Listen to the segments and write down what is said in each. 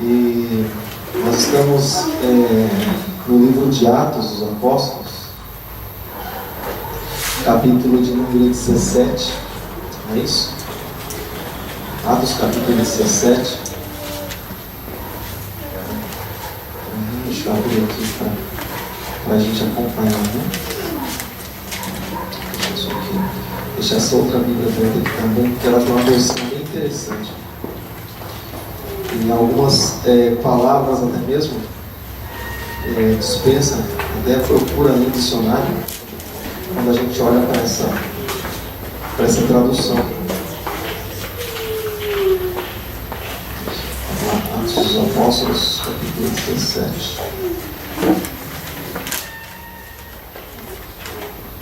E nós estamos no livro de Atos dos Apóstolos, capítulo de número 17, não é isso? Atos capítulo 17. Deixa eu abrir aqui para a gente acompanhar, né? Deixa essa outra Bíblia aberta aqui também, porque ela tem uma versão bem interessante. E algumas palavras até mesmo dispensa, até procura no dicionário, quando a gente olha para essa tradução. Atos dos Apóstolos, capítulo 17.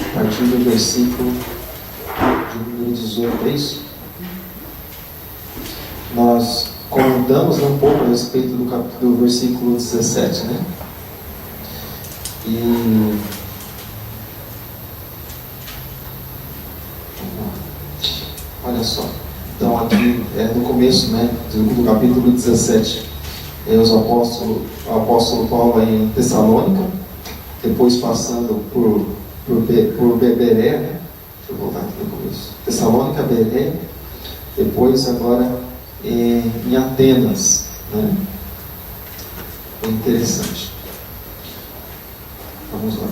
A partir do versículo de número 18, é isso? Nós comentamos um pouco a respeito do versículo 17, né? E olha só, então aqui no começo, né, do capítulo 17, o apóstolo Paulo em Tessalônica, depois passando por Beberé, né? Deixa eu voltar aqui no começo. Tessalônica, Beberé, depois agora em Atenas, né? É interessante. Vamos lá.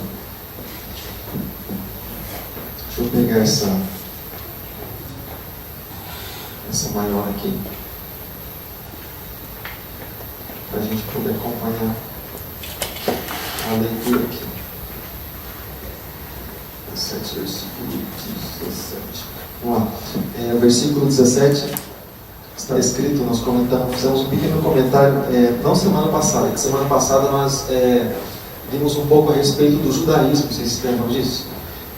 Deixa eu pegar essa maior aqui, para a gente poder acompanhar a leitura aqui. 17, versículo 17. Vamos lá. Versículo 17 está escrito, nós comentamos, fizemos um pequeno comentário, não semana passada, que semana passada nós vimos um pouco a respeito do judaísmo, vocês se lembram disso?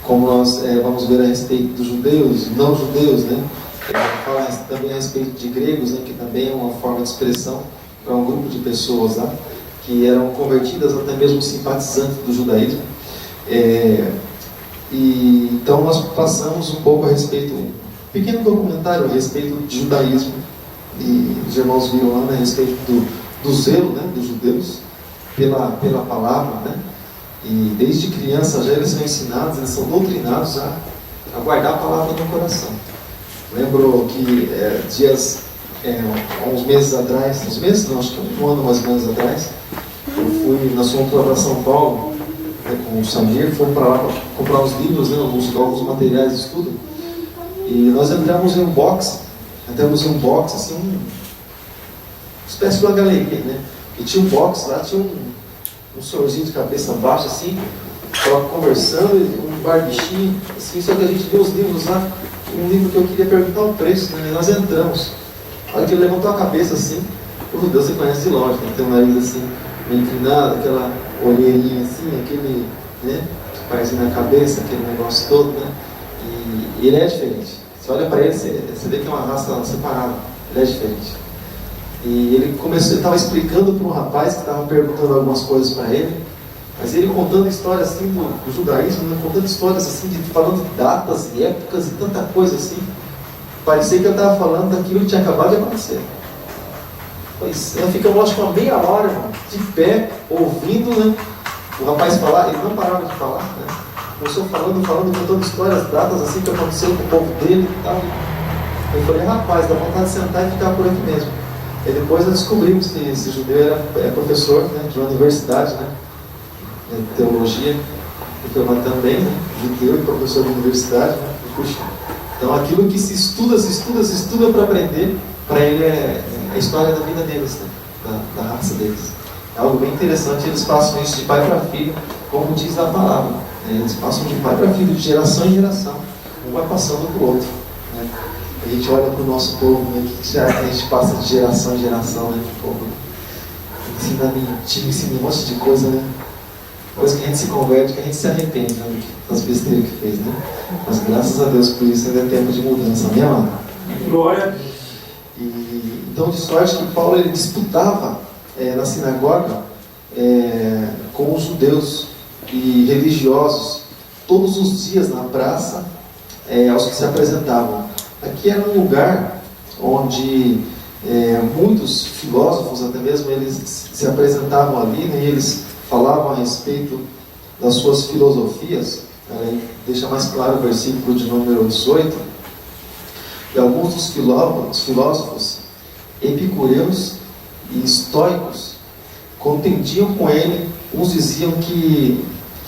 Como nós vamos ver a respeito dos judeus, não judeus, né? Fala também a respeito de gregos, né? Que também é uma forma de expressão para um grupo de pessoas lá, que eram convertidas, até mesmo simpatizantes do judaísmo. E então nós passamos um pouco a respeito, um pequeno documentário a respeito de judaísmo, e os irmãos viram lá, né, a respeito do zelo, né, dos judeus pela palavra, né? E desde criança já eles são ensinados, eles são doutrinados a guardar a palavra no coração. Lembro que há uns meses atrás, acho que um ano mais ou menos atrás, nós fomos para São Paulo, né, com o Samir, fomos para lá para comprar uns livros, né, alguns materiais de estudo, e nós entramos em um box, assim, uma espécie de uma galeria, né, e tinha um box lá, tinha um senhorzinho de cabeça baixa, assim, estava conversando, um barbichinho, assim, só que a gente viu os livros lá, um livro que eu queria perguntar o preço, né, e nós entramos. Olha que ele levantou a cabeça assim, Deus, você conhece de longe, né? Tem um nariz assim, meio inclinado, aquela olheirinha assim, aquele, né, parzinho na cabeça, aquele negócio todo, né? E ele é diferente. Você olha para ele, você vê que é uma raça separada, ele é diferente. E ele estava explicando para um rapaz que estava perguntando algumas coisas para ele, mas ele contando histórias assim do judaísmo, né? Contando histórias assim, falando de datas e épocas e tanta coisa assim. Parecia que eu estava falando daquilo que tinha acabado de acontecer. Pois nós ficamos, acho que uma meia hora, irmão, de pé, ouvindo, né, o rapaz falar. Ele não parava de falar, né? Começou falando, contando histórias, datas assim que aconteceu com o povo dele e tal. Eu falei, rapaz, dá vontade de sentar e ficar por aqui mesmo. E depois nós descobrimos que esse judeu é professor, né, de uma universidade, né, de teologia, e foi lá também, né, judeu e professor de universidade, né, e puxa. Então aquilo que se estuda para aprender, para ele é a história da vida deles, né? da raça deles. É algo bem interessante, eles passam isso de pai para filho, como diz a palavra. Né? Eles passam de pai para filho, de geração em geração, um vai passando para o outro. Né? A gente olha para o nosso povo, né? Que a gente passa de geração em geração, né? O povo ensina um monte de coisa, né? Depois que a gente se converte, que a gente se arrepende, né, das besteiras que fez, né? Mas graças a Deus por isso ainda é tempo de mudança, amém, amado? Glória. Então, de sorte que Paulo ele disputava na sinagoga com os judeus e religiosos todos os dias na praça aos que se apresentavam. Aqui era um lugar onde muitos filósofos, até mesmo, eles se apresentavam ali, né, e eles falavam a respeito das suas filosofias. Deixa mais claro o versículo de número 18. E alguns dos filósofos epicureus e estoicos contendiam com ele. Uns diziam que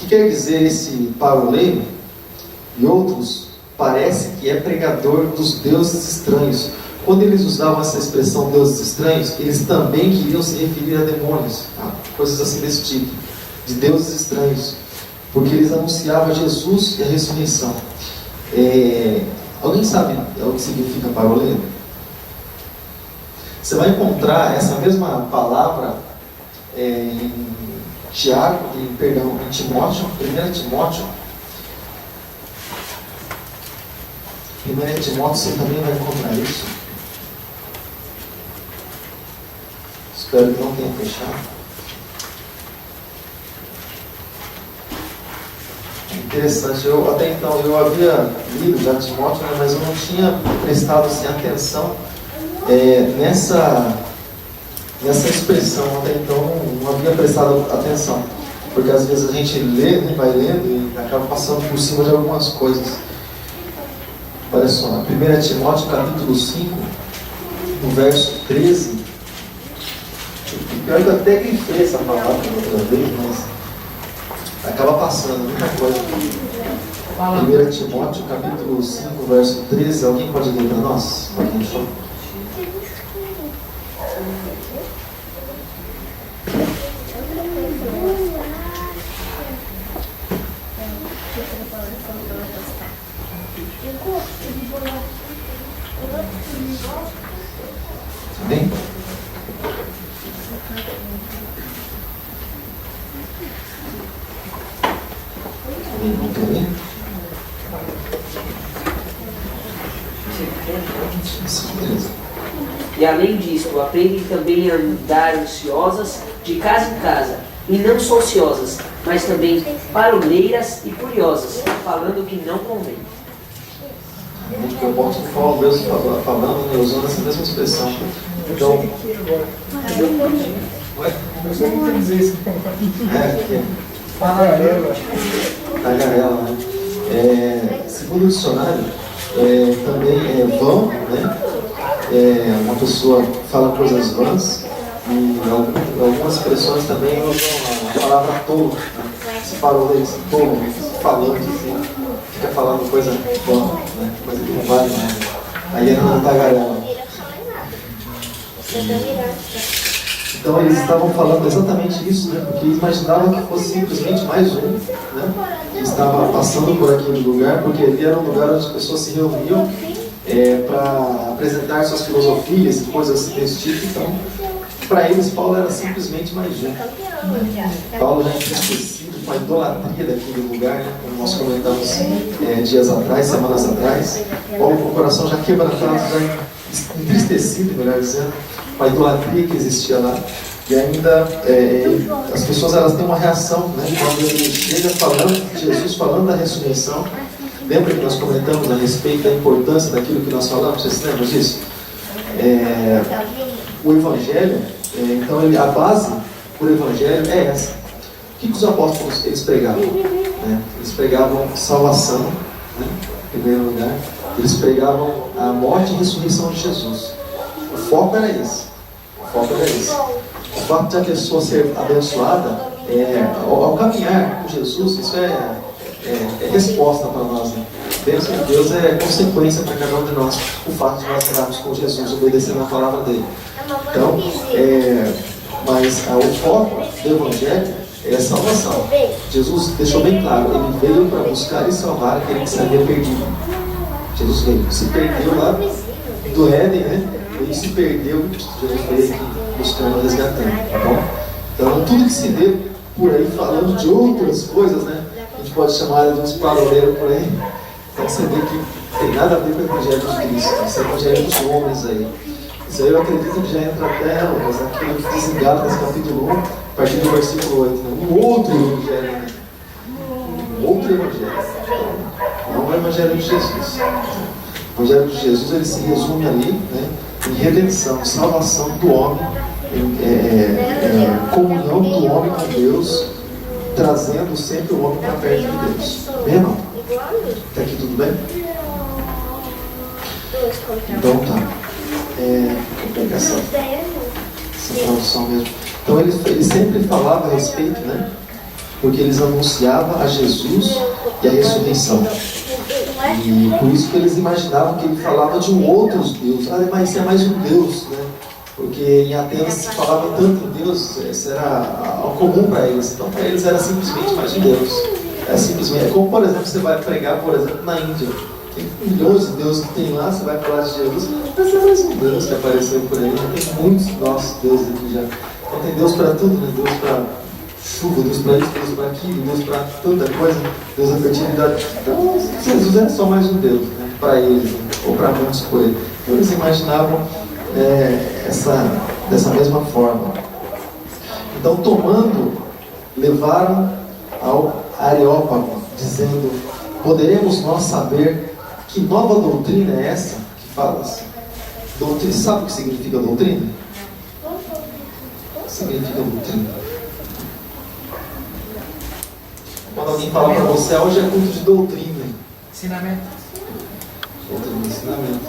quer dizer esse paroleiro, e outros parece que é pregador dos deuses estranhos. Quando eles usavam essa expressão deuses estranhos, eles também queriam se referir a demônios, coisas assim desse tipo, de deuses estranhos, porque eles anunciavam Jesus e a ressurreição. Alguém sabe o que significa paroleiro? Você vai encontrar essa mesma palavra em Timóteo, 1 Timóteo. 1 Timóteo você também vai encontrar isso. Espero que não tenha fechado. Interessante, até então eu havia lido já Timóteo, né, mas eu não tinha prestado assim, atenção nessa expressão. Até então não havia prestado atenção, porque às vezes a gente lê, né, vai lendo e acaba passando por cima de algumas coisas. Olha só, 1 Timóteo capítulo 5, no verso 13. Pior que eu até grifei essa palavra outra vez, mas acaba passando muita coisa. 1 Timóteo capítulo 5, verso 13. Alguém pode ler para nós? Alguém só? Amém? Não quer ler? Beleza. E além disto, aprendem também a andar ansiosas de casa em casa, e não só ociosas, mas também paroleiras e curiosas, falando o que não convém. Porque o apóstolo Paulo mesmo falando, né, usando essa mesma expressão. Então, eu só não dizer isso. Tagarela, né? Segundo o dicionário, também é vão, né? Uma pessoa fala coisas vãs, e algumas expressões também usam a palavra tolo, né? Se parou esse tolo, falando assim, fica falando coisa vã, né? Coisa que não vale nada. Aí é na tagarela. Então eles estavam falando exatamente isso, né? Porque eles imaginavam que fosse simplesmente mais um, né? Que estava passando por aquele lugar, porque ali era um lugar onde as pessoas se reuniam para apresentar suas filosofias e coisas assim desse tipo. Então, para eles, Paulo era simplesmente mais um. Paulo já tinha esquecido com a idolatria daquele lugar, né? Como nós comentamos dias atrás, semanas atrás. Paulo com o coração já quebrantado, já entristecido, melhor dizendo, com a idolatria que existia lá. E ainda as pessoas elas têm uma reação, né? Quando ele chega falando, Jesus falando da ressurreição. Lembra que nós comentamos a respeito da importância daquilo que nós falamos? Vocês lembram disso? O Evangelho, então a base do Evangelho é essa. O que os apóstolos eles pregavam? Eles pregavam salvação, né? Em primeiro lugar. Eles pregavam a morte e ressurreição de Jesus. O foco era esse. O fato de a pessoa ser abençoada, ao caminhar com Jesus, isso é resposta para nós. Né? A bênção de Deus é consequência para cada um de nós, o fato de nós andarmos com Jesus, obedecendo a palavra dele. Então, mas o foco do Evangelho é a salvação. Jesus deixou bem claro, ele veio para buscar e salvar aquele que se havia perdido. Jesus veio, se perdeu lá do Éden, né? Ele se perdeu, Jesus veio aqui buscando, resgatando, tá bom? Então, tudo que se vê por aí falando de outras coisas, né? A gente pode chamar de uns paroleiros por aí. Então, você vê que tem nada a ver com o Evangelho de Cristo, esse é o Evangelho dos homens aí. Isso aí eu acredito que já entra até, mas aquilo que diz em Gálatas capítulo 1, a partir do versículo 8, né? Um outro Evangelho, né? Um outro Evangelho. Não é o Evangelho de Jesus. O Evangelho de Jesus ele se resume ali, né? em redenção, salvação do homem, comunhão do homem com Deus, trazendo sempre o homem para perto de Deus. Bem, irmão? Está aqui tudo bem? Então tá. Vou pegar essa tradução mesmo. Então ele sempre falava a respeito, né? Porque eles anunciavam a Jesus e a ressurreição. E por isso que eles imaginavam que ele falava de um outro Deus. Mas é mais um Deus, né? Porque em Atenas se falava tanto em Deus, isso era algo comum para eles. Então para eles era simplesmente mais um Deus. É como, por exemplo, você vai pregar, por exemplo, na Índia. Tem milhões de deuses que tem lá, você vai falar de Jesus, mas é mais um Deus que apareceu por aí. Tem muitos nossos deuses aqui já. Então tem Deus para tudo, né? Deus para chuva, Deus para isso, Deus para aquilo, Deus para tanta coisa, Deus da fertilidade. Então Jesus é só mais um Deus, né? Para eles, né? Ou para muitos por ele. Então eles imaginavam dessa mesma forma. Então levaram ao Areópago, dizendo: poderemos nós saber que nova doutrina é essa que falas? Doutrina, sabe o que significa doutrina? O que significa doutrina? Quando alguém fala para você, hoje é culto de doutrina. Ensinamento. Doutrina, ensinamento.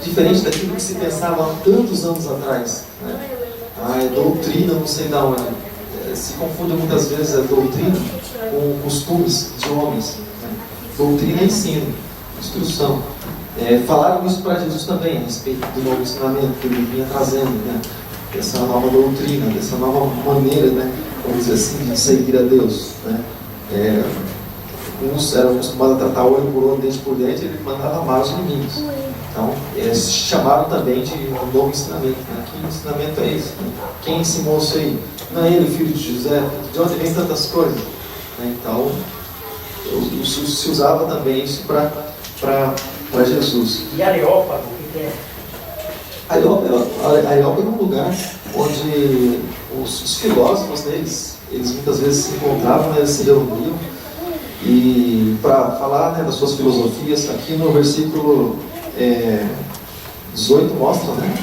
Diferente daquilo que se pensava há tantos anos atrás, né? É doutrina, não sei da onde. Se confunde muitas vezes a doutrina com costumes de homens. Né? Doutrina é ensino, instrução. Falaram isso para Jesus também, a respeito do novo ensinamento que ele vinha trazendo, né? Dessa nova doutrina, dessa nova maneira, né? Vamos dizer assim, de seguir a Deus. Né? Uns eram acostumados a tratar olho por olho, dente por dente, ele mandava amar os inimigos. Então, se chamaram também de um novo ensinamento. Né? Que ensinamento é esse? Né? Quem ensinou isso aí? Não é ele, filho de José? De onde vem tantas coisas? Né? Então, se usava também isso para Jesus. E Areópago, o que é? Areópago é um lugar onde os filósofos, né, eles muitas vezes se encontravam, né, eles se reuniam e para falar, né, das suas filosofias. Aqui no versículo 18 mostra, né,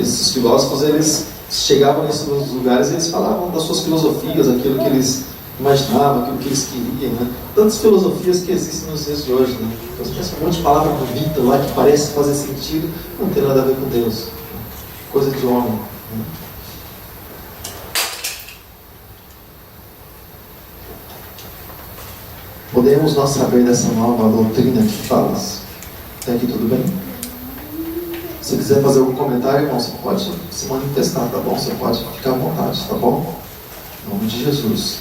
esses filósofos, eles chegavam nesses lugares e eles falavam das suas filosofias, aquilo que eles imaginavam, aquilo que eles queriam, né? Tantas filosofias que existem nos dias de hoje, né? Então você pensa um monte de palavra bonita lá que parece fazer sentido, não tem nada a ver com Deus, né? Coisa de homem, né? Podemos nós saber dessa nova doutrina que falas? Até aqui tudo bem? Se quiser fazer algum comentário, irmão, você pode se manifestar, tá bom? Você pode ficar à vontade, tá bom? Em nome de Jesus.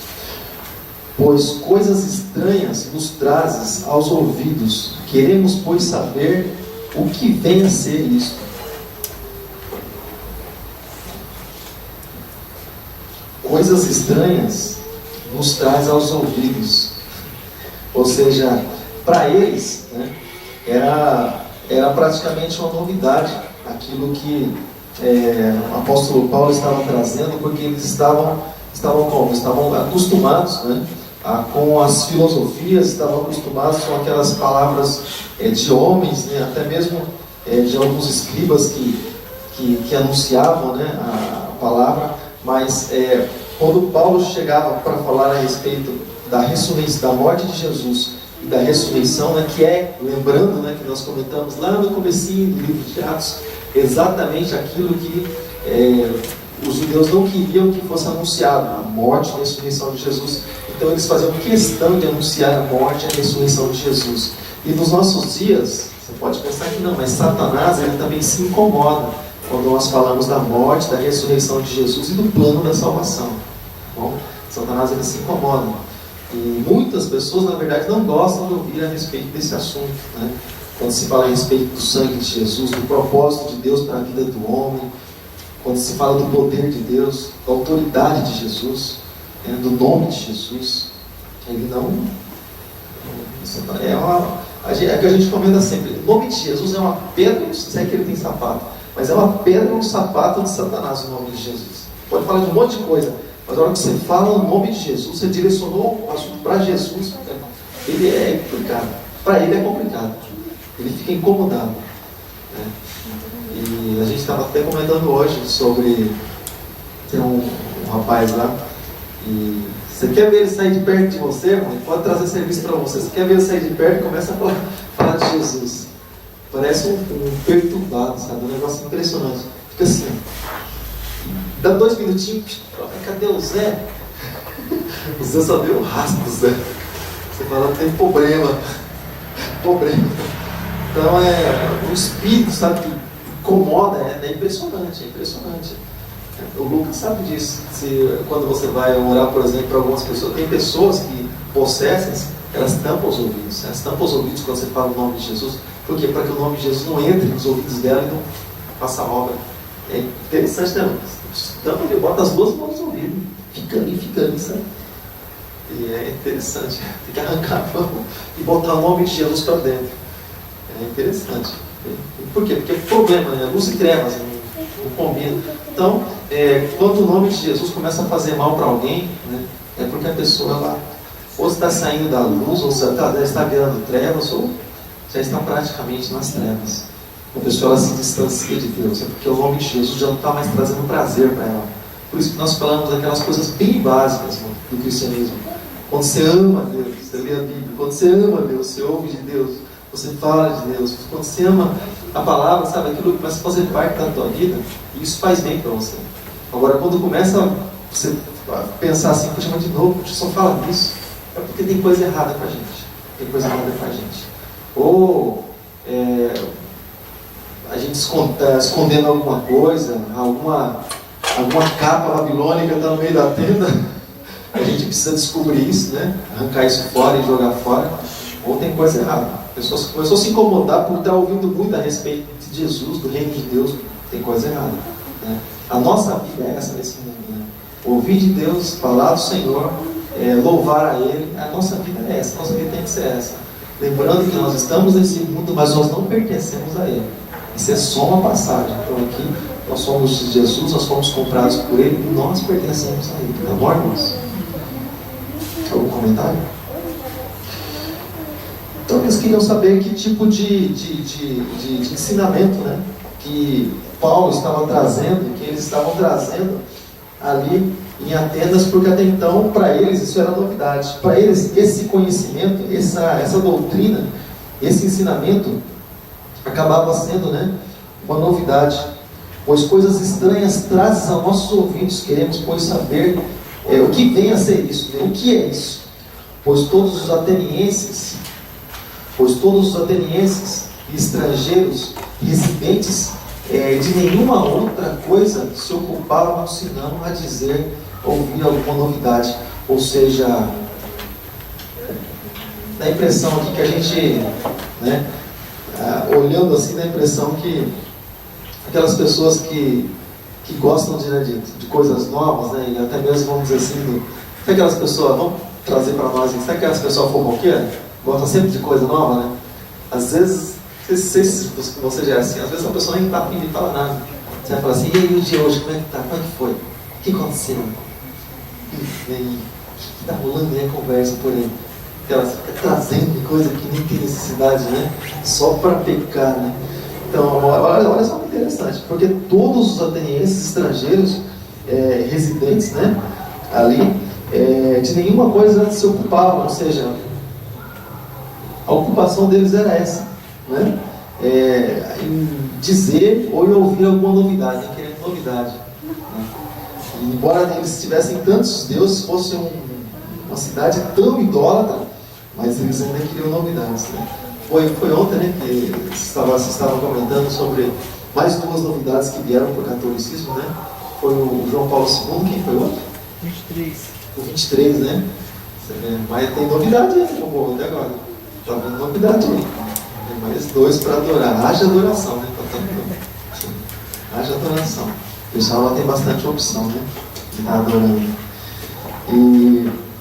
Pois coisas estranhas nos trazes aos ouvidos, queremos, pois, saber o que vem a ser isto. Coisas estranhas nos traz aos ouvidos. Ou seja, para eles, né, era praticamente uma novidade aquilo que o apóstolo Paulo estava trazendo, porque eles estavam acostumados, né, com as filosofias, estavam acostumados com aquelas palavras de homens, né, até mesmo de alguns escribas que anunciavam, né, a palavra, mas quando Paulo chegava para falar a respeito da ressurreição, da morte de Jesus e da ressurreição, né, que lembrando, né, que nós comentamos lá no comecinho do livro de Atos, exatamente aquilo que os judeus não queriam que fosse anunciado, a morte e a ressurreição de Jesus. Então eles faziam questão de anunciar a morte e a ressurreição de Jesus. E nos nossos dias, você pode pensar que não, mas Satanás, ele também se incomoda quando nós falamos da morte, da ressurreição de Jesus e do plano da salvação. Tá bom? Satanás, ele se incomoda. E muitas pessoas, na verdade, não gostam de ouvir a respeito desse assunto, né? Quando se fala a respeito do sangue de Jesus, do propósito de Deus para a vida do homem, quando se fala do poder de Deus, da autoridade de Jesus, do nome de Jesus, ele não... É que a gente comenta sempre, o nome de Jesus é uma pedra, não sei que ele tem sapato, mas é uma pedra no sapato de Satanás, o nome de Jesus. Pode falar de um monte de coisa, mas na hora que você fala o nome de Jesus, você direcionou o assunto para Jesus, ele é complicado. Para ele é complicado. Ele fica incomodado. Né? E a gente estava até comentando hoje sobre... Tem um rapaz lá, e você quer ver ele sair de perto de você, irmão? Ele pode trazer serviço para você. Você quer ver ele sair de perto e começa a falar de Jesus. Parece um perturbado, sabe? Um negócio impressionante. Fica assim, dá 2 minutinhos, cadê o Zé? O Zé só deu o rastro do Zé. Você fala, tem problema. Então o espírito, sabe, que incomoda, é impressionante, O Lucas sabe disso. Quando você vai orar, por exemplo, para algumas pessoas, tem pessoas que possessas, elas tampam os ouvidos. Elas tampam os ouvidos quando você fala o nome de Jesus. Por quê? Para que o nome de Jesus não entre nos ouvidos dela e não faça obra. É interessante, né? Tampa, ele bota as 2 mãos no ouvido. Fica ali, sabe? E é interessante. Tem que arrancar a mão e botar o nome de Jesus para dentro. É interessante. Por quê? Porque é problema, né? Luz e trevas não combinam. Então, quando o nome de Jesus começa a fazer mal para alguém, né, é porque a pessoa ela, ou está saindo da luz, ou está virando trevas, ou já está praticamente nas trevas. A pessoa ela se distancia de Deus, é porque o nome de Jesus já não está mais trazendo prazer para ela. Por isso que nós falamos daquelas coisas bem básicas do cristianismo. Quando você ama Deus, você lê a Bíblia. Quando você ama Deus, você ouve de Deus, você fala de Deus. Quando você ama a palavra, sabe, aquilo que começa a fazer parte da tua vida, e isso faz bem para você. Agora, quando começa você a pensar assim, puxa, mas de novo, puxa, só fala disso, é porque tem coisa errada com a gente. Ou a gente escondendo alguma coisa, alguma capa babilônica está no meio da tenda. A gente precisa descobrir isso, né? Arrancar isso fora e jogar fora. Ou tem coisa errada. A pessoa começou a se incomodar por estar ouvindo muito a respeito de Jesus, do reino de Deus. Tem coisa errada, né? A nossa vida é essa nesse mundo, né? Ouvir de Deus, falar do Senhor, louvar a Ele. A nossa vida é essa, a nossa vida tem que ser essa. Lembrando que nós estamos nesse mundo, mas nós não pertencemos a Ele. Isso é só uma passagem. Então aqui nós somos de Jesus, nós fomos comprados por Ele e nós pertencemos a Ele. Tá bom, irmãos? Algum comentário? Então eles queriam saber que tipo de ensinamento, né, que Paulo estava trazendo, que eles estavam trazendo ali em Atenas, porque até então, para eles, isso era novidade. Para eles, esse conhecimento, essa doutrina, esse ensinamento, acabava sendo, né, uma novidade. Pois coisas estranhas trazes aos nossos ouvidos, queremos, pois, saber o que vem a ser isso, né? O que é isso? Pois todos os atenienses e estrangeiros, residentes de nenhuma outra coisa, se ocupavam senão a dizer, ouvir alguma novidade. Ou seja, dá a impressão aqui que a gente, né, olhando assim, dá a impressão que aquelas pessoas que gostam de coisas novas, né, e até mesmo, vamos dizer assim, sabe aquelas pessoas, vamos trazer para nós, sabe aquelas pessoas fofoqueiras? Gostam sempre de coisa nova, né? Às vezes, não sei se você já é assim, às vezes a pessoa nem está afim de falar nada. Você vai falar assim, e aí o dia hoje, como é que tá? Como é que foi? O que aconteceu? E aí, o que está rolando aí a conversa por aí? Ela fica trazendo coisa que nem tem necessidade, né? Só para pecar, né? Então, olha só que interessante, porque todos os atenienses estrangeiros, residentes, né, ali, de nenhuma coisa se ocupavam, ou seja, a ocupação deles era essa, né? Em dizer ou em ouvir alguma novidade, em querer novidade, né? E, embora eles tivessem tantos deuses, fosse uma cidade tão idólatra, mas eles ainda queriam novidades, né? Foi ontem, né, que vocês estavam comentando sobre mais 2 novidades que vieram para o catolicismo, né? Foi o João Paulo II, quem foi o outro? 23. O 23, né? Mas tem novidade aí, meu povo, até agora. Está vendo novidade aí. Tem mais 2 para adorar. Haja adoração, né? Haja adoração. O pessoal lá tem bastante opção, né? De estar adorando.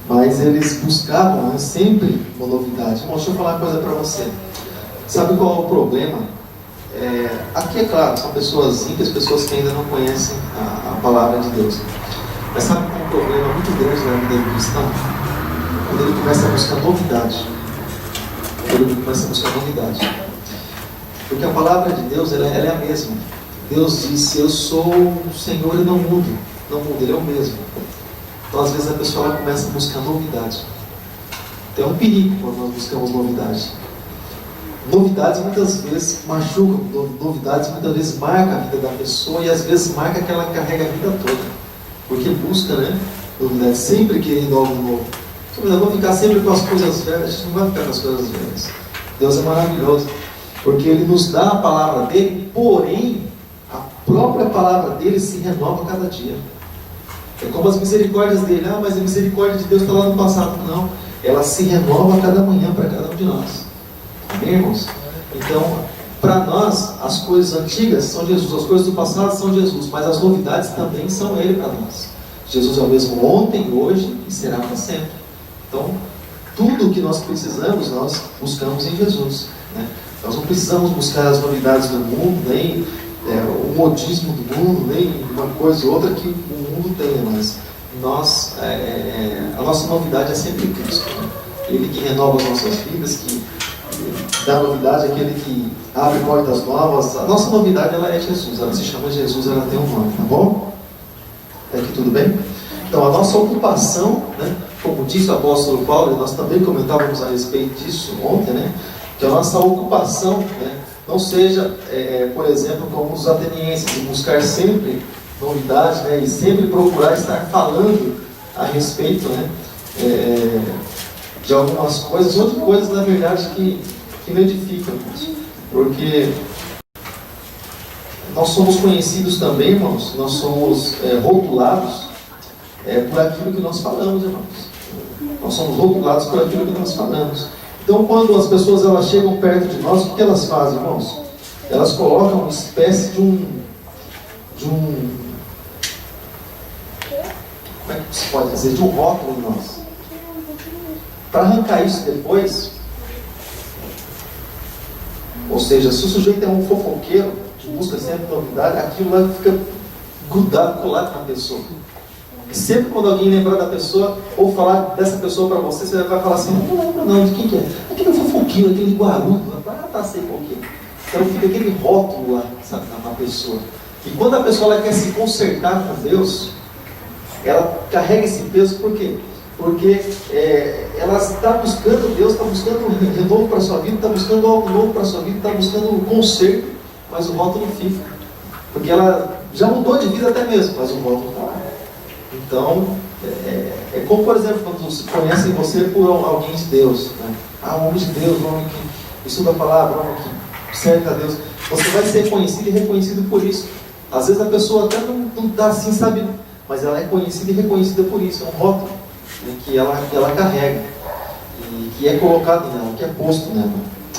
Mas eles buscavam, né, sempre uma novidade. Bom, deixa eu falar uma coisa para você. Sabe qual é o problema? Aqui, é claro, são pessoas ímpias, pessoas que ainda não conhecem a palavra de Deus. Mas sabe qual é um problema muito grande na vida do cristão? Quando ele começa a buscar novidade. Porque a palavra de Deus ela é a mesma. Deus disse: eu sou o Senhor e não mudo. Não muda, Ele é o mesmo. Então às vezes a pessoa ela começa a buscar novidade. Então é um perigo quando nós buscamos novidade. Novidades muitas vezes machucam, novidades muitas vezes marcam a vida da pessoa e às vezes marca que ela carrega a vida toda. Porque busca, né? Novidades, sempre querendo algo novo. Nós vamos ficar sempre com as coisas velhas, a gente não vai ficar com as coisas velhas. Deus é maravilhoso, porque Ele nos dá a palavra dEle, porém, a própria palavra dEle se renova a cada dia. É como as misericórdias dEle. Mas a misericórdia de Deus está lá no passado. Não, ela se renova a cada manhã para cada um de nós. Amém, irmãos? Então, para nós, as coisas antigas são Jesus, as coisas do passado são Jesus, mas as novidades também são Ele para nós. Jesus é o mesmo ontem, hoje e será para sempre. Então, tudo o que nós precisamos, nós buscamos em Jesus, né? Nós não precisamos buscar as novidades do mundo, nem o modismo do mundo, nem uma coisa ou outra que o mundo tenha, mas a nossa novidade é sempre Cristo, né? Ele que renova as nossas vidas, que dá novidade, aquele que abre portas novas. A nossa novidade ela é Jesus, ela se chama Jesus, ela tem um nome, tá bom? É aqui tudo bem? Então a nossa ocupação, né, como disse o apóstolo Paulo, e nós também comentávamos a respeito disso ontem, né, que a nossa ocupação, né, não seja, por exemplo, como os atenienses, de buscar sempre novidade, né, e sempre procurar estar falando a respeito, né, de algumas coisas, outras coisas na verdade que me edificam, porque nós somos conhecidos também, irmãos, nós somos rotulados por aquilo que nós falamos, irmãos. Nós somos rotulados por aquilo que nós falamos. Então, quando as pessoas elas chegam perto de nós, o que elas fazem, irmãos? Elas colocam uma espécie de um como é que se pode dizer? De um rótulo em nós. Para arrancar isso depois, ou seja, se o sujeito é um fofoqueiro, que busca sempre novidade, aquilo lá fica grudado, colado na pessoa. E sempre quando alguém lembrar da pessoa, ou falar dessa pessoa para você, você vai falar assim: não lembro não, de quem que é? Aquele fofoqueiro, aquele guarudo, sei qual que é. Então fica aquele rótulo lá, sabe, na pessoa. E quando a pessoa ela quer se consertar com Deus, ela carrega esse peso, por quê? Porque ela está buscando Deus, está buscando um renovo para a sua vida, está buscando algo novo para a sua vida, está buscando um conserto, mas o rótulo fica. Porque ela já mudou de vida até mesmo, mas o rótulo está lá. Então, é como, por exemplo, quando se conhecem você por alguém de Deus, né? Um homem de Deus, um homem que estuda a palavra, um homem que cerca a Deus. Você vai ser conhecido e reconhecido por isso. Às vezes a pessoa até não está assim, sabe? Mas ela é conhecida e reconhecida por isso. É um rótulo, né, que ela carrega. E que é colocado nela, que é posto nela.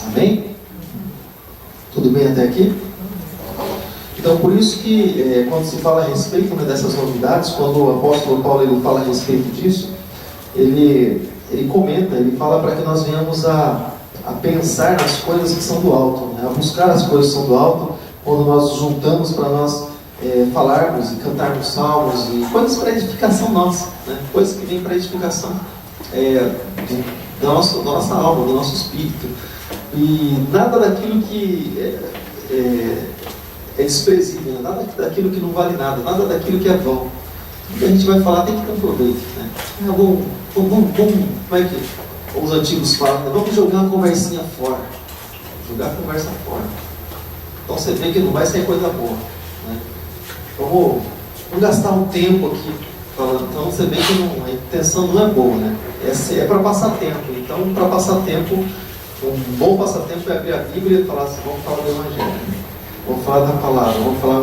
Amém? Tudo bem até aqui? Então, por isso que quando se fala a respeito, né, dessas novidades, quando o apóstolo Paulo ele fala a respeito disso, ele comenta, ele fala para que nós venhamos a pensar nas coisas que são do alto, né, a buscar as coisas que são do alto, quando nós nos juntamos para nós falarmos e cantarmos salmos e coisas para edificação nossa, né, coisas que vêm para edificação da nossa alma, do nosso espírito. E nada daquilo que é desprezível, né? Nada daquilo que não vale nada, nada daquilo que é vão. O que a gente vai falar tem que ter um proveito, né? Vamos, como é que os antigos falam, né? Vamos jogar uma conversinha fora. Jogar a conversa fora. Então você vê que não vai sair coisa boa, né? Vamos gastar um tempo aqui falando. Então você vê que a intenção não é boa, né? É para passar tempo. Então, para passar tempo, um bom passatempo é abrir a Bíblia e falar assim: vamos falar do Evangelho. Vamos falar da palavra, vamos falar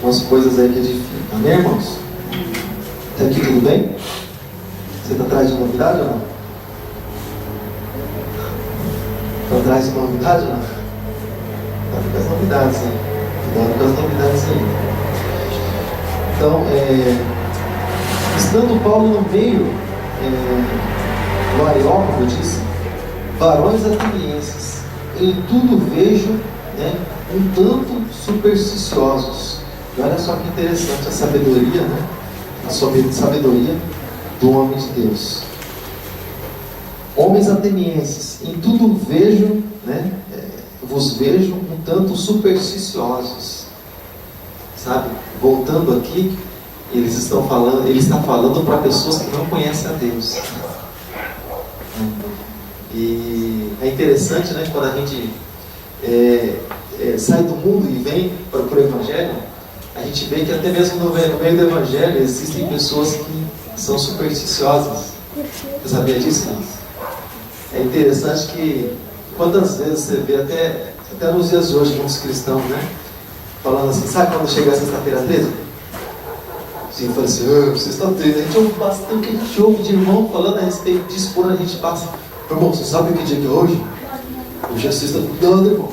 umas coisas aí que edificam. Amém, irmãos? Até aqui tudo bem? Você está atrás de novidade ou não? Está atrás de novidade ou não? Está com as novidades aí. Cuidado com as novidades aí. Então, estando Paulo no meio do Areópago, disse: varões atenienses, em tudo vejo, né, um tanto supersticiosos. E olha só que interessante a sabedoria, né? A sabedoria do homem de Deus. Homens atenienses, em tudo vejo, né? Vos vejo um tanto supersticiosos. sabe? Voltando aqui, ele está falando para pessoas que não conhecem a Deus. E é interessante, né, quando a gente sai do mundo e vem para o Evangelho, a gente vê que até mesmo no meio do Evangelho existem pessoas que são supersticiosas. Você sabia disso? Não? É interessante que quantas vezes você vê até nos dias de hoje muitos cristãos, né, falando assim, sabe quando chega a sexta-feira 13? Sim, fala assim, sexta-feira, a gente ouve bastante, a gente ouve de irmão falando a respeito disso, por a gente passa, irmão, você sabe que dia que é hoje? Hoje é sexta-feira, irmão.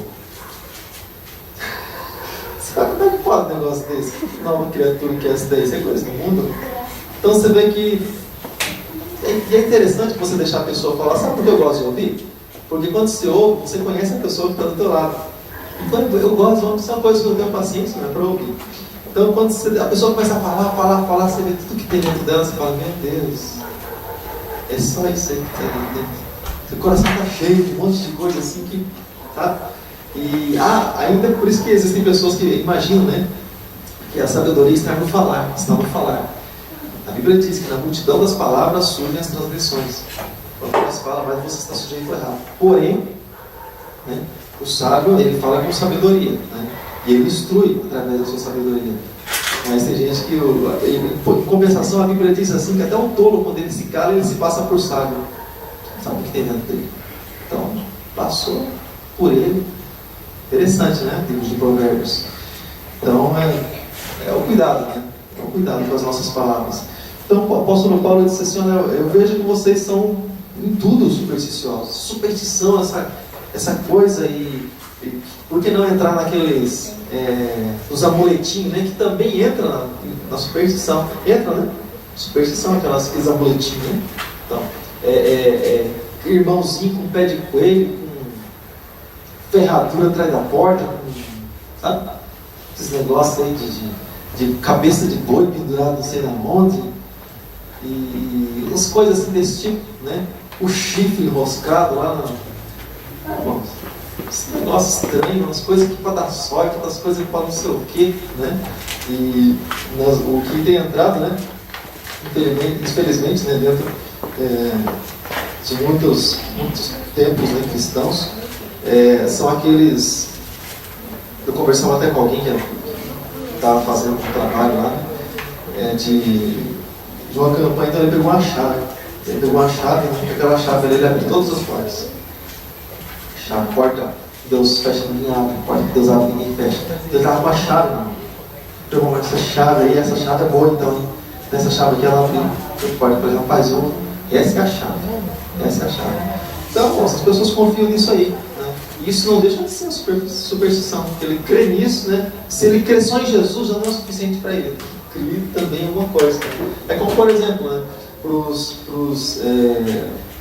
Sabe como é que pode um negócio desse? Que nova criatura que é essa daí? Isso é coisa do mundo? Então você vê que é interessante você deixar a pessoa falar, sabe por que eu gosto de ouvir? Porque quando você ouve, você conhece a pessoa que está do teu lado. Então eu gosto de ouvir, isso é uma coisa que eu tenho paciência, né, para ouvir. Então quando a pessoa começa a falar, você vê tudo que tem dentro dela, você fala, meu Deus, é só isso aí que tem dentro. Seu coração está cheio de um monte de coisa assim que, sabe? E ainda por isso que existem pessoas que imaginam, né, que a sabedoria está no falar. A Bíblia diz que na multidão das palavras surgem as transgressões. Quanto mais fala, mais você está sujeito a errar. Porém, né, o sábio, ele fala com sabedoria, né, e ele instrui através da sua sabedoria. Mas tem gente que, em compensação, a Bíblia diz assim, que até um tolo, quando ele se cala, ele se passa por sábio. Sabe o que tem dentro dele? Então, passou por ele. Interessante, né? Livro de Provérbios. Então, é o cuidado, né? É o cuidado com as nossas palavras. Então, o apóstolo Paulo disse assim, olha, eu vejo que vocês são em tudo supersticiosos. Superstição, essa coisa, e por que não entrar naqueles, os amuletinhos, né? Que também entra na superstição. Entra, né? Superstição, aqueles amuletinhos, né? Então, irmãozinho com pé de coelho, com ferradura atrás da porta, sabe? Esses negócios aí de cabeça de boi pendurado não sei na onde, e umas coisas assim desse tipo, né? O chifre enroscado lá bom, esse negócio estranho, umas coisas que para dar sorte, outras coisas que para não sei o que, né? E o que tem entrado, né? Infelizmente, né? Dentro de muitos templos, né, cristãos, são aqueles. Eu conversava até com alguém que estava fazendo um trabalho lá, de uma campanha, então ele pegou uma chave. Ele pegou uma chave, e aquela chave ele abriu todas as portas. Chave, porta, Deus fecha, ninguém abre, porta, Deus abre, ninguém fecha. Ele estava com a chave, mano. Pegou essa chave aí, essa chave é boa, então. Nessa chave aqui ela abre a porta, por exemplo, faz uma. Essa é a chave. Essa é a chave. Então, as pessoas confiam nisso aí, né? E isso não deixa de ser superstição, porque ele crê nisso, né? Se ele crê só em Jesus, já não é suficiente para ele. Crer também é alguma coisa. É como, por exemplo, né?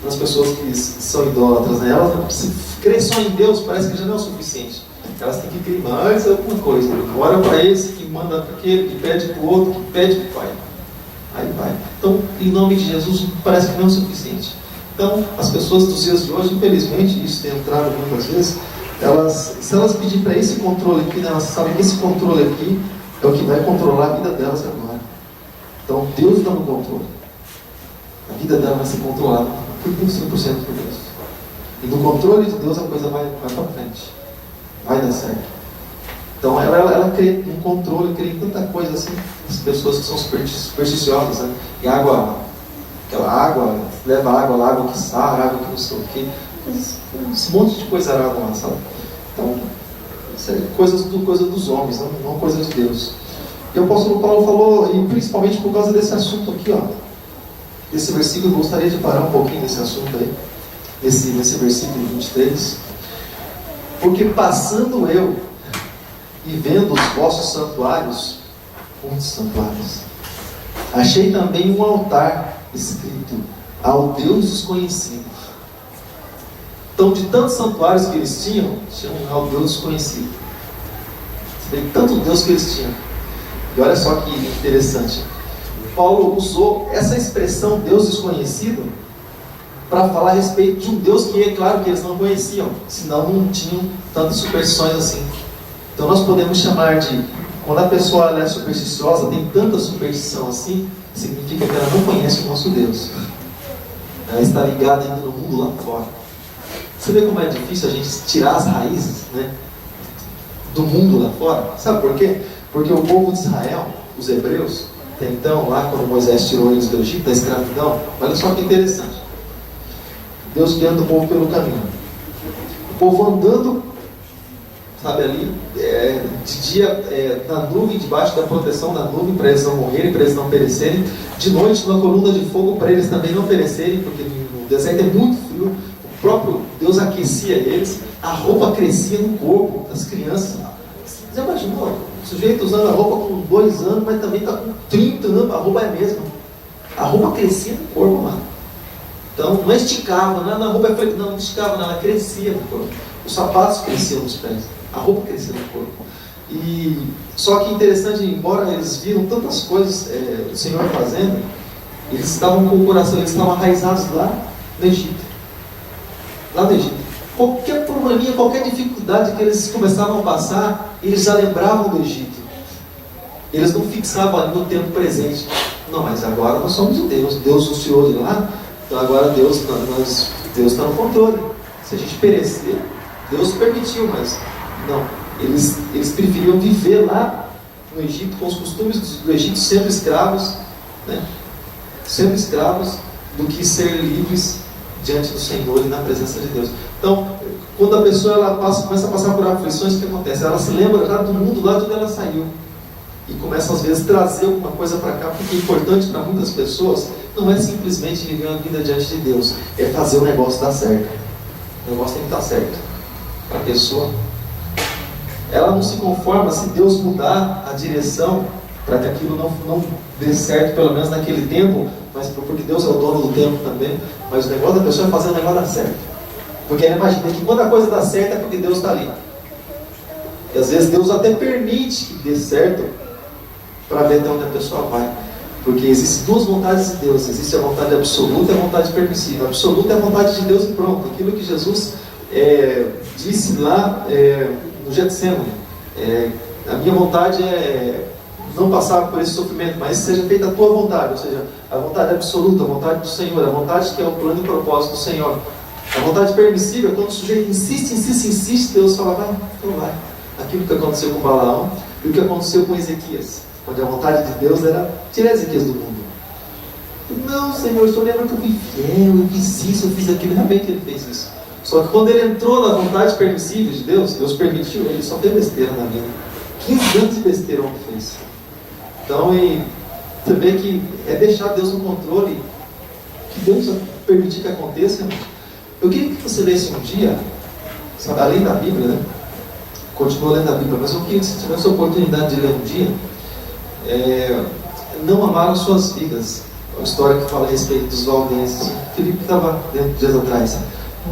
As pessoas que são idólatras, né? Elas, se crê só em Deus, parece que já não é o suficiente. Elas têm que crer mais alguma coisa. Ora para esse, que manda para aquele, que pede para o outro, que pede para o Pai. Aí vai. Então, em nome de Jesus, parece que não é o suficiente. Então, as pessoas dos dias de hoje, infelizmente, isso tem entrado muitas vezes, se elas pedirem para esse controle aqui, né, elas sabem que esse controle aqui é o que vai controlar a vida delas agora. Então, Deus está no controle. A vida dela vai ser controlada por 100% por Deus. E no controle de Deus a coisa vai para frente. Vai dar certo. Então ela crê no controle, crê em tanta coisa assim. As pessoas que são supersticiosas, né? E aquela água, leva água lá, água que sarra, água que não sei o quê. Um monte de coisa arada lá, sabe? Então, isso é coisa dos homens, não coisa de Deus. E o apóstolo Paulo falou, e principalmente por causa desse assunto aqui, ó. Esse versículo, eu gostaria de parar um pouquinho nesse assunto aí, nesse versículo 23. Porque passando eu e vendo os vossos santuários, muitos santuários, achei também um altar escrito ao Deus desconhecido. Então, de tantos santuários que eles tinham ao Deus desconhecido. Você vê tanto Deus que eles tinham. E olha só que interessante. Paulo usou essa expressão Deus desconhecido para falar a respeito de um Deus que é claro que eles não conheciam, senão não tinham tantas superstições assim. Então nós podemos chamar de Quando a pessoa ela é supersticiosa, tem tanta superstição assim, significa que ela não conhece o nosso Deus. Ela está ligada ainda no mundo lá fora. Você vê como é difícil a gente tirar as raízes, né, do mundo lá fora? Sabe por quê? Porque o povo de Israel, os hebreus, até então, lá quando Moisés tirou eles do Egito, da escravidão, olha só que interessante. Deus guiando o povo pelo caminho. O povo andando, sabe, ali, de dia na nuvem, debaixo da proteção da nuvem, para eles não morrerem, para eles não perecerem. De noite, numa coluna de fogo, para eles também não perecerem, porque no deserto é muito frio. O próprio Deus aquecia eles. A roupa crescia no corpo das crianças. Você imaginou? O sujeito usando a roupa com 2 anos, mas também está com 30 anos, a roupa é a mesma. A roupa crescia no corpo, mano. Então, não esticava, a roupa não esticava, ela crescia no corpo. Os sapatos cresciam nos pés, a roupa crescia no corpo. E, só que interessante, embora eles viram tantas coisas o Senhor fazendo, eles estavam com o coração, eles estavam arraizados lá no Egito. Lá no Egito. Qualquer probleminha, qualquer dificuldade que eles começavam a passar, eles já lembravam do Egito. Eles não fixavam ali no tempo presente. Não, mas agora nós somos de Deus. Deus nos tirou de lá, então agora Deus está no controle. Se a gente perecer, Deus permitiu, mas não. Eles preferiam viver lá no Egito, com os costumes do Egito, sendo escravos, né? Sendo escravos, do que ser livres diante do Senhor e na presença de Deus. Então, quando a pessoa começa a passar por aflições, o que acontece? Ela se lembra já do mundo lá de onde ela saiu. E começa às vezes a trazer alguma coisa para cá, porque é importante para muitas pessoas não é simplesmente viver uma vida diante de Deus, é fazer o negócio dar certo. O negócio tem que estar certo para a pessoa. Ela não se conforma se Deus mudar a direção para que aquilo não dê certo, pelo menos naquele tempo, mas porque Deus é o dono do tempo também. Mas o negócio da pessoa é fazer o negócio dar certo, porque ela imagina que quando a coisa dá certo é porque Deus está ali. E às vezes Deus até permite que dê certo para ver até onde a pessoa vai. Porque existem 2 vontades de Deus. Existe a vontade absoluta e a vontade permissiva. A absoluta é a vontade de Deus e pronto. Aquilo que Jesus disse lá no Getsemane. A minha vontade é não passar por esse sofrimento, mas seja feita a tua vontade. Ou seja, a vontade absoluta, a vontade do Senhor, a vontade que é o plano e propósito do Senhor. A vontade permissiva, quando o sujeito insiste, Deus fala, vai, então vai. Aquilo que aconteceu com Balaão e o que aconteceu com Ezequias, onde a vontade de Deus era tirar Ezequias do mundo. Não, Senhor, o Senhor lembra que eu fui fiel, eu fiz isso, eu fiz aquilo. Realmente ele fez isso. Só que quando ele entrou na vontade permissiva de Deus, Deus permitiu, ele só fez besteira na vida. 15 anos de besteira o homem fez. Então, você vê que é deixar Deus no controle, que Deus permitir que aconteça. Eu queria que você lesse um dia, sabe, além da Bíblia, né? Continua lendo a Bíblia, mas eu queria que você tivesse a oportunidade de ler um dia Não Amaram Suas Vidas, uma história que fala a respeito dos valdenses. O Felipe estava lendo dias atrás.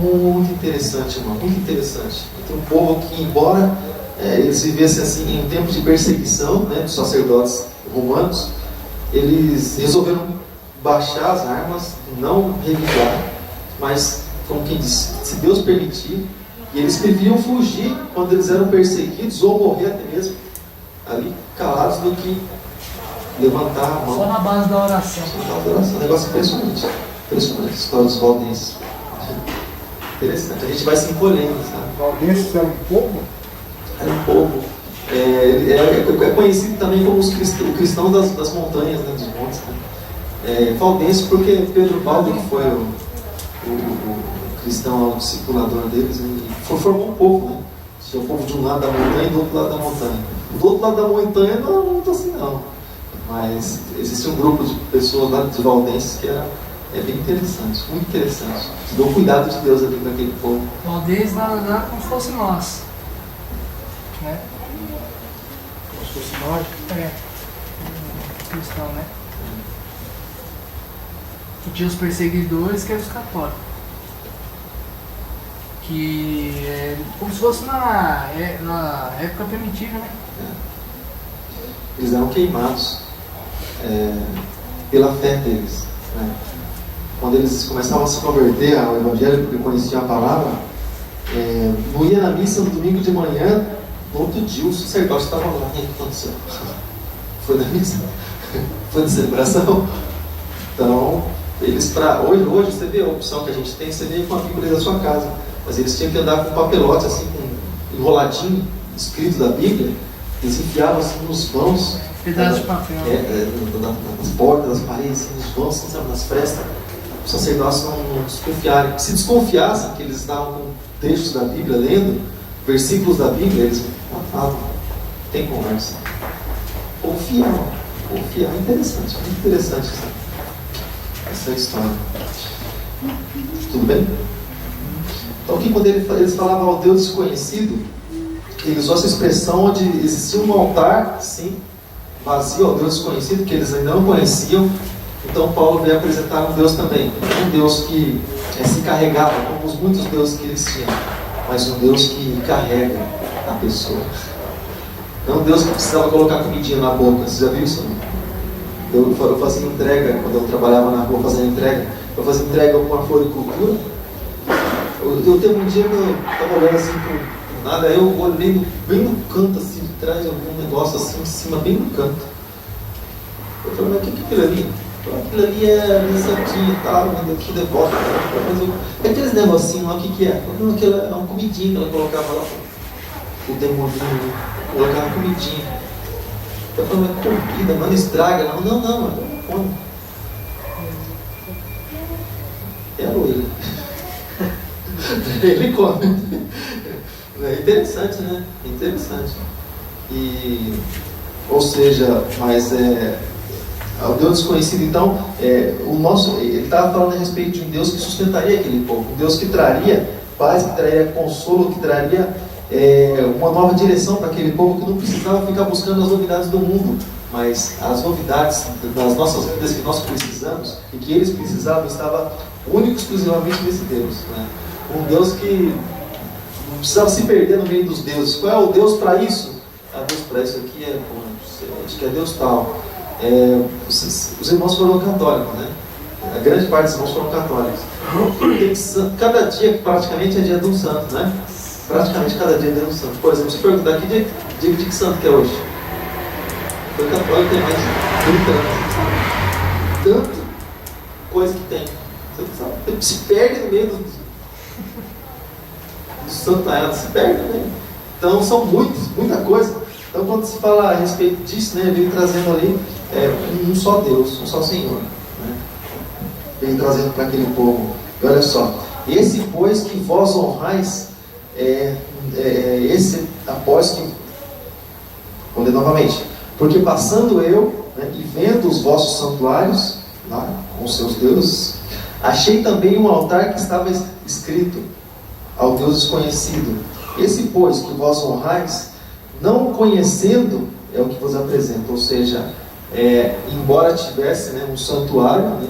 Muito interessante, irmão, muito interessante. Tem um povo que, embora eles vivessem assim em tempos de perseguição, né, dos sacerdotes romanos, eles resolveram baixar as armas, não revidar, mas, como quem disse, se Deus permitir. E eles preferiam fugir quando eles eram perseguidos, ou morrer até mesmo ali calados, do que levantar a mão. Só na base da oração. Só na base da oração. Um negócio impressionante. Impressionante a história dos valdenses. Interessante. A gente vai se encolhendo, sabe? Valdenses era um povo? Era um povo. É conhecido também como o cristão das montanhas, né, dos montes. Né? Valdense porque Pedro Baldo, que foi o cristão, o discipulador deles, formou um povo, né? Tinha o povo de um lado da montanha e do outro lado da montanha. Do outro lado da montanha não era muito assim não, mas existe um grupo de pessoas lá de valdenses que é bem interessante, muito interessante. Se deu cuidado de Deus ali naquele povo. Valdenses nada como se fosse nós, né? Como se fosse nós. Cristão, né? E tinha os perseguidores que eram os católicos. Que é como se fosse na época primitiva, né? Eles eram queimados pela fé deles, né? Quando eles começavam a se converter ao Evangelho, porque conheciam a palavra, não ia na missa no domingo de manhã, No outro dia o sacerdote estava lá. E aí, o que aconteceu? Foi da missa? Foi de celebração? Então, eles hoje você vê a opção que a gente tem, você vê com a Bíblia da sua casa. Mas eles tinham que andar com um papelote assim, com enroladinho, escrito da Bíblia. Eles enfiavam assim nos vãos. Pedaço de papel. Nas portas, nas paredes, assim, nos vãos, assim, sabe, nas frestas. Os sacerdotes não desconfiarem. Se desconfiassem que eles estavam com trechos da Bíblia, lendo versículos da Bíblia, eles matavam. Tem conversa. Confiavam. É interessante, muito interessante essa história. Tudo bem? Então aqui quando eles falavam ao Deus desconhecido, ele usou essa expressão onde existia um altar, sim, vazio ao Deus desconhecido, que eles ainda não conheciam. Então Paulo veio apresentar um Deus também, um Deus que se carregava, como os muitos deuses que eles tinham, mas um Deus que carrega a pessoa. Não um Deus que precisava colocar comidinha na boca. Você já viu isso? Eu fazia entrega, quando eu trabalhava na rua fazendo entrega, eu fazia entrega com a floricultura. Eu teve um dia que eu estava olhando assim por nada, aí eu olhei bem no canto, assim, de trás, algum negócio assim em cima, bem no canto. Eu falei, mas o que é aquilo ali? Aquilo ali é santinho e tal, aqui devolve. Mas aqueles negocinhos lá, o que é? Não, aquilo é uma comidinha que ela colocava lá. O demoninho colocava comidinha. Eu falei, mas comida, mano, estraga. Não, mano, eu como. Quero ele. Ele come. É interessante, né? É interessante. Ou seja, mas o Deus desconhecido, então, ele estava falando a respeito de um Deus que sustentaria aquele povo, um Deus que traria paz, que traria consolo, que traria uma nova direção para aquele povo, que não precisava ficar buscando as novidades do mundo, mas as novidades das nossas vidas que nós precisamos e que eles precisavam estava único e exclusivamente nesse Deus, né? Um Deus que não precisava se perder no meio dos deuses. Qual é o Deus para isso? Deus para isso aqui acho que é Deus tal. Os irmãos foram católicos, né? A grande parte dos irmãos foram católicos. Cada dia praticamente é dia de um santo, né? Praticamente cada dia é dia de um santo. Por exemplo, se perguntar que dia de que santo que é hoje? Foi católico, tem mais de 30 anos. Tanta coisa que tem. Você sabe, se perde no meio do santo taiado, se perde no meio. Então são muita coisa. Então quando se fala a respeito disso, né, veio trazendo ali um só Deus, um só Senhor, né? Veio trazendo para aquele povo. E olha só, esse pois que vós honrais, esse após que, vou ler novamente, porque passando eu, né, e vendo os vossos santuários lá com os seus deuses, achei também um altar que estava escrito ao Deus desconhecido. Esse pois que vós honrais, não o conhecendo, é o que vos apresento. Ou seja, embora tivesse, né, um santuário, né,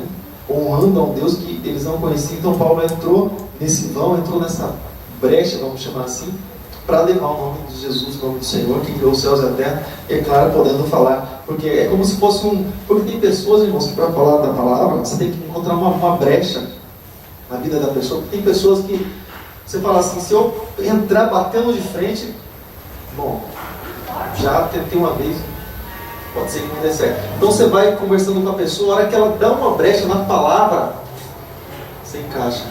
honrando a um Deus que eles não conheciam, então Paulo entrou nesse vão, entrou nessa brecha, vamos chamar assim, para levar o nome de Jesus, o nome do Senhor, que criou os céus e a terra, e claro, podendo falar, porque é como se fosse porque tem pessoas, irmãos, que para falar da palavra, você tem que encontrar uma brecha na vida da pessoa, porque tem pessoas que você fala assim, se eu entrar batendo de frente, bom, já tentei uma vez, pode ser que não dê certo. Então você vai conversando com a pessoa, a hora que ela dá uma brecha na palavra, você encaixa.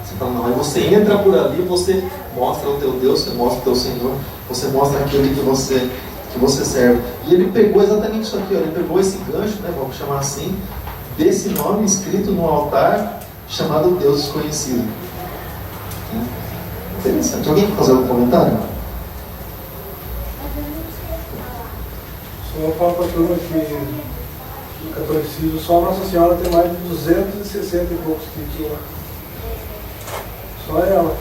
Você fala, não, aí você entra por ali, você mostra o teu Deus, você mostra o teu Senhor, você mostra aquele que você serve. E ele pegou exatamente isso aqui, ó, ele pegou esse gancho, né, vamos chamar assim, desse nome escrito no altar, chamado Deus Desconhecido. Interessante. Alguém quer fazer algum comentário? Só fala para a turma que no catolicismo só Nossa Senhora tem mais de 260 e poucos títulos. Só ela.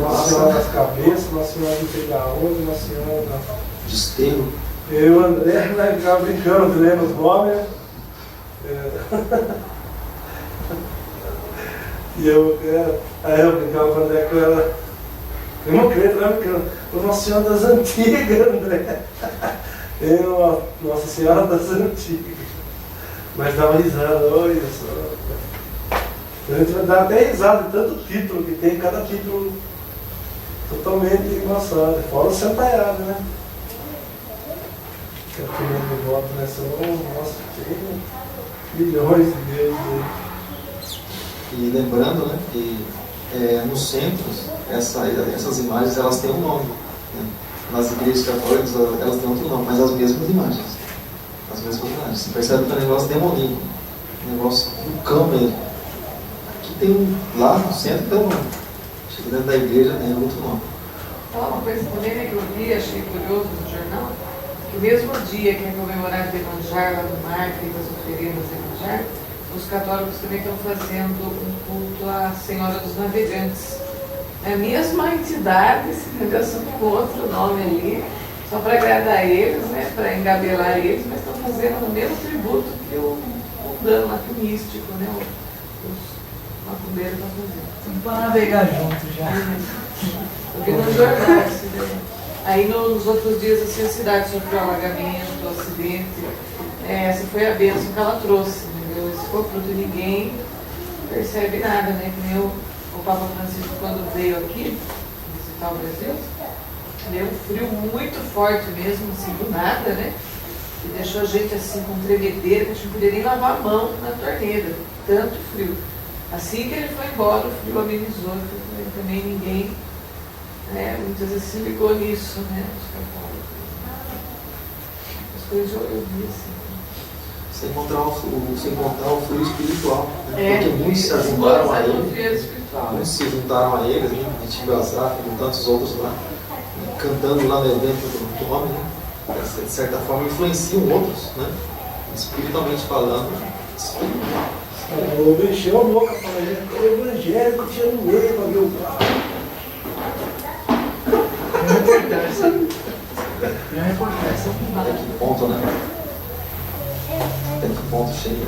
Nossa Senhora das Cabeças, Nossa Senhora do Pegaúdo, Nossa Senhora da Desterro. Eu e o André, né, ficava brincando, lendo os nomes. E aí eu brincava com o André que eu era. Eu não creio, né? Porque Nossa Senhora das Antigas, André. Eu, Nossa Senhora das Antigas. Mas dava risada, olha só. A gente dá até risada de tanto título que tem, cada título totalmente embaçada. Fora centaiada, né? Que a turma de voto, né? Nossa, tem milhões de vezes aí. E lembrando, né, que nos centros, essas imagens elas têm um nome. Né? Nas igrejas católicas elas têm outro nome, mas as mesmas imagens. As mesmas imagens. Você percebe que é um negócio demoníaco. Um negócio do cão mesmo. Aqui tem lá no centro tem um nome. Chega dentro da igreja tem outro nome. Falar uma coisa também, né, que eu li, achei curioso no jornal, que o mesmo dia que é comemorado de Iemanjá lá no mar, feitas as oferendas de Iemanjá, os católicos também estão fazendo um culto à Senhora dos Navegantes. É a mesma entidade, só com outro nome ali, só para agradar eles, né, para engabelar eles, mas estão fazendo o mesmo tributo que o mundano, lá, que o místico, né, os macumbeiros estão fazendo. Para navegar junto já. Eu vi no jornal esse daí. Aí nos outros dias assim, a cidade sofreu alagamento, acidente. Essa foi a bênção que ela trouxe, entendeu? Esse foi o fruto, ninguém percebe nada, né? Que nem o Papa Francisco, quando veio aqui visitar o Brasil, deu um frio muito forte mesmo, assim, do nada, né? E deixou a gente assim com tremedeira, que a gente não podia nem lavar a mão na torneira, tanto frio. Assim que ele foi embora, o frio amenizou, também ninguém, né, muitas vezes se ligou nisso, né, os católicos. As coisas eu vi assim. Sem encontrar o frio espiritual. Né? Porque muitos se juntaram juntaram a ele. espiritual. Muitos se juntaram a eles, né? A gente Bazar, com tantos outros lá, né? Cantando lá no evento do homem, né? De certa forma influenciam outros, né? Espiritualmente falando. Eu encheu a boca, falei, o evangélico tinha no meio para ver o carro. E a reportagem. Até que ponto, né? Até que ponto chega.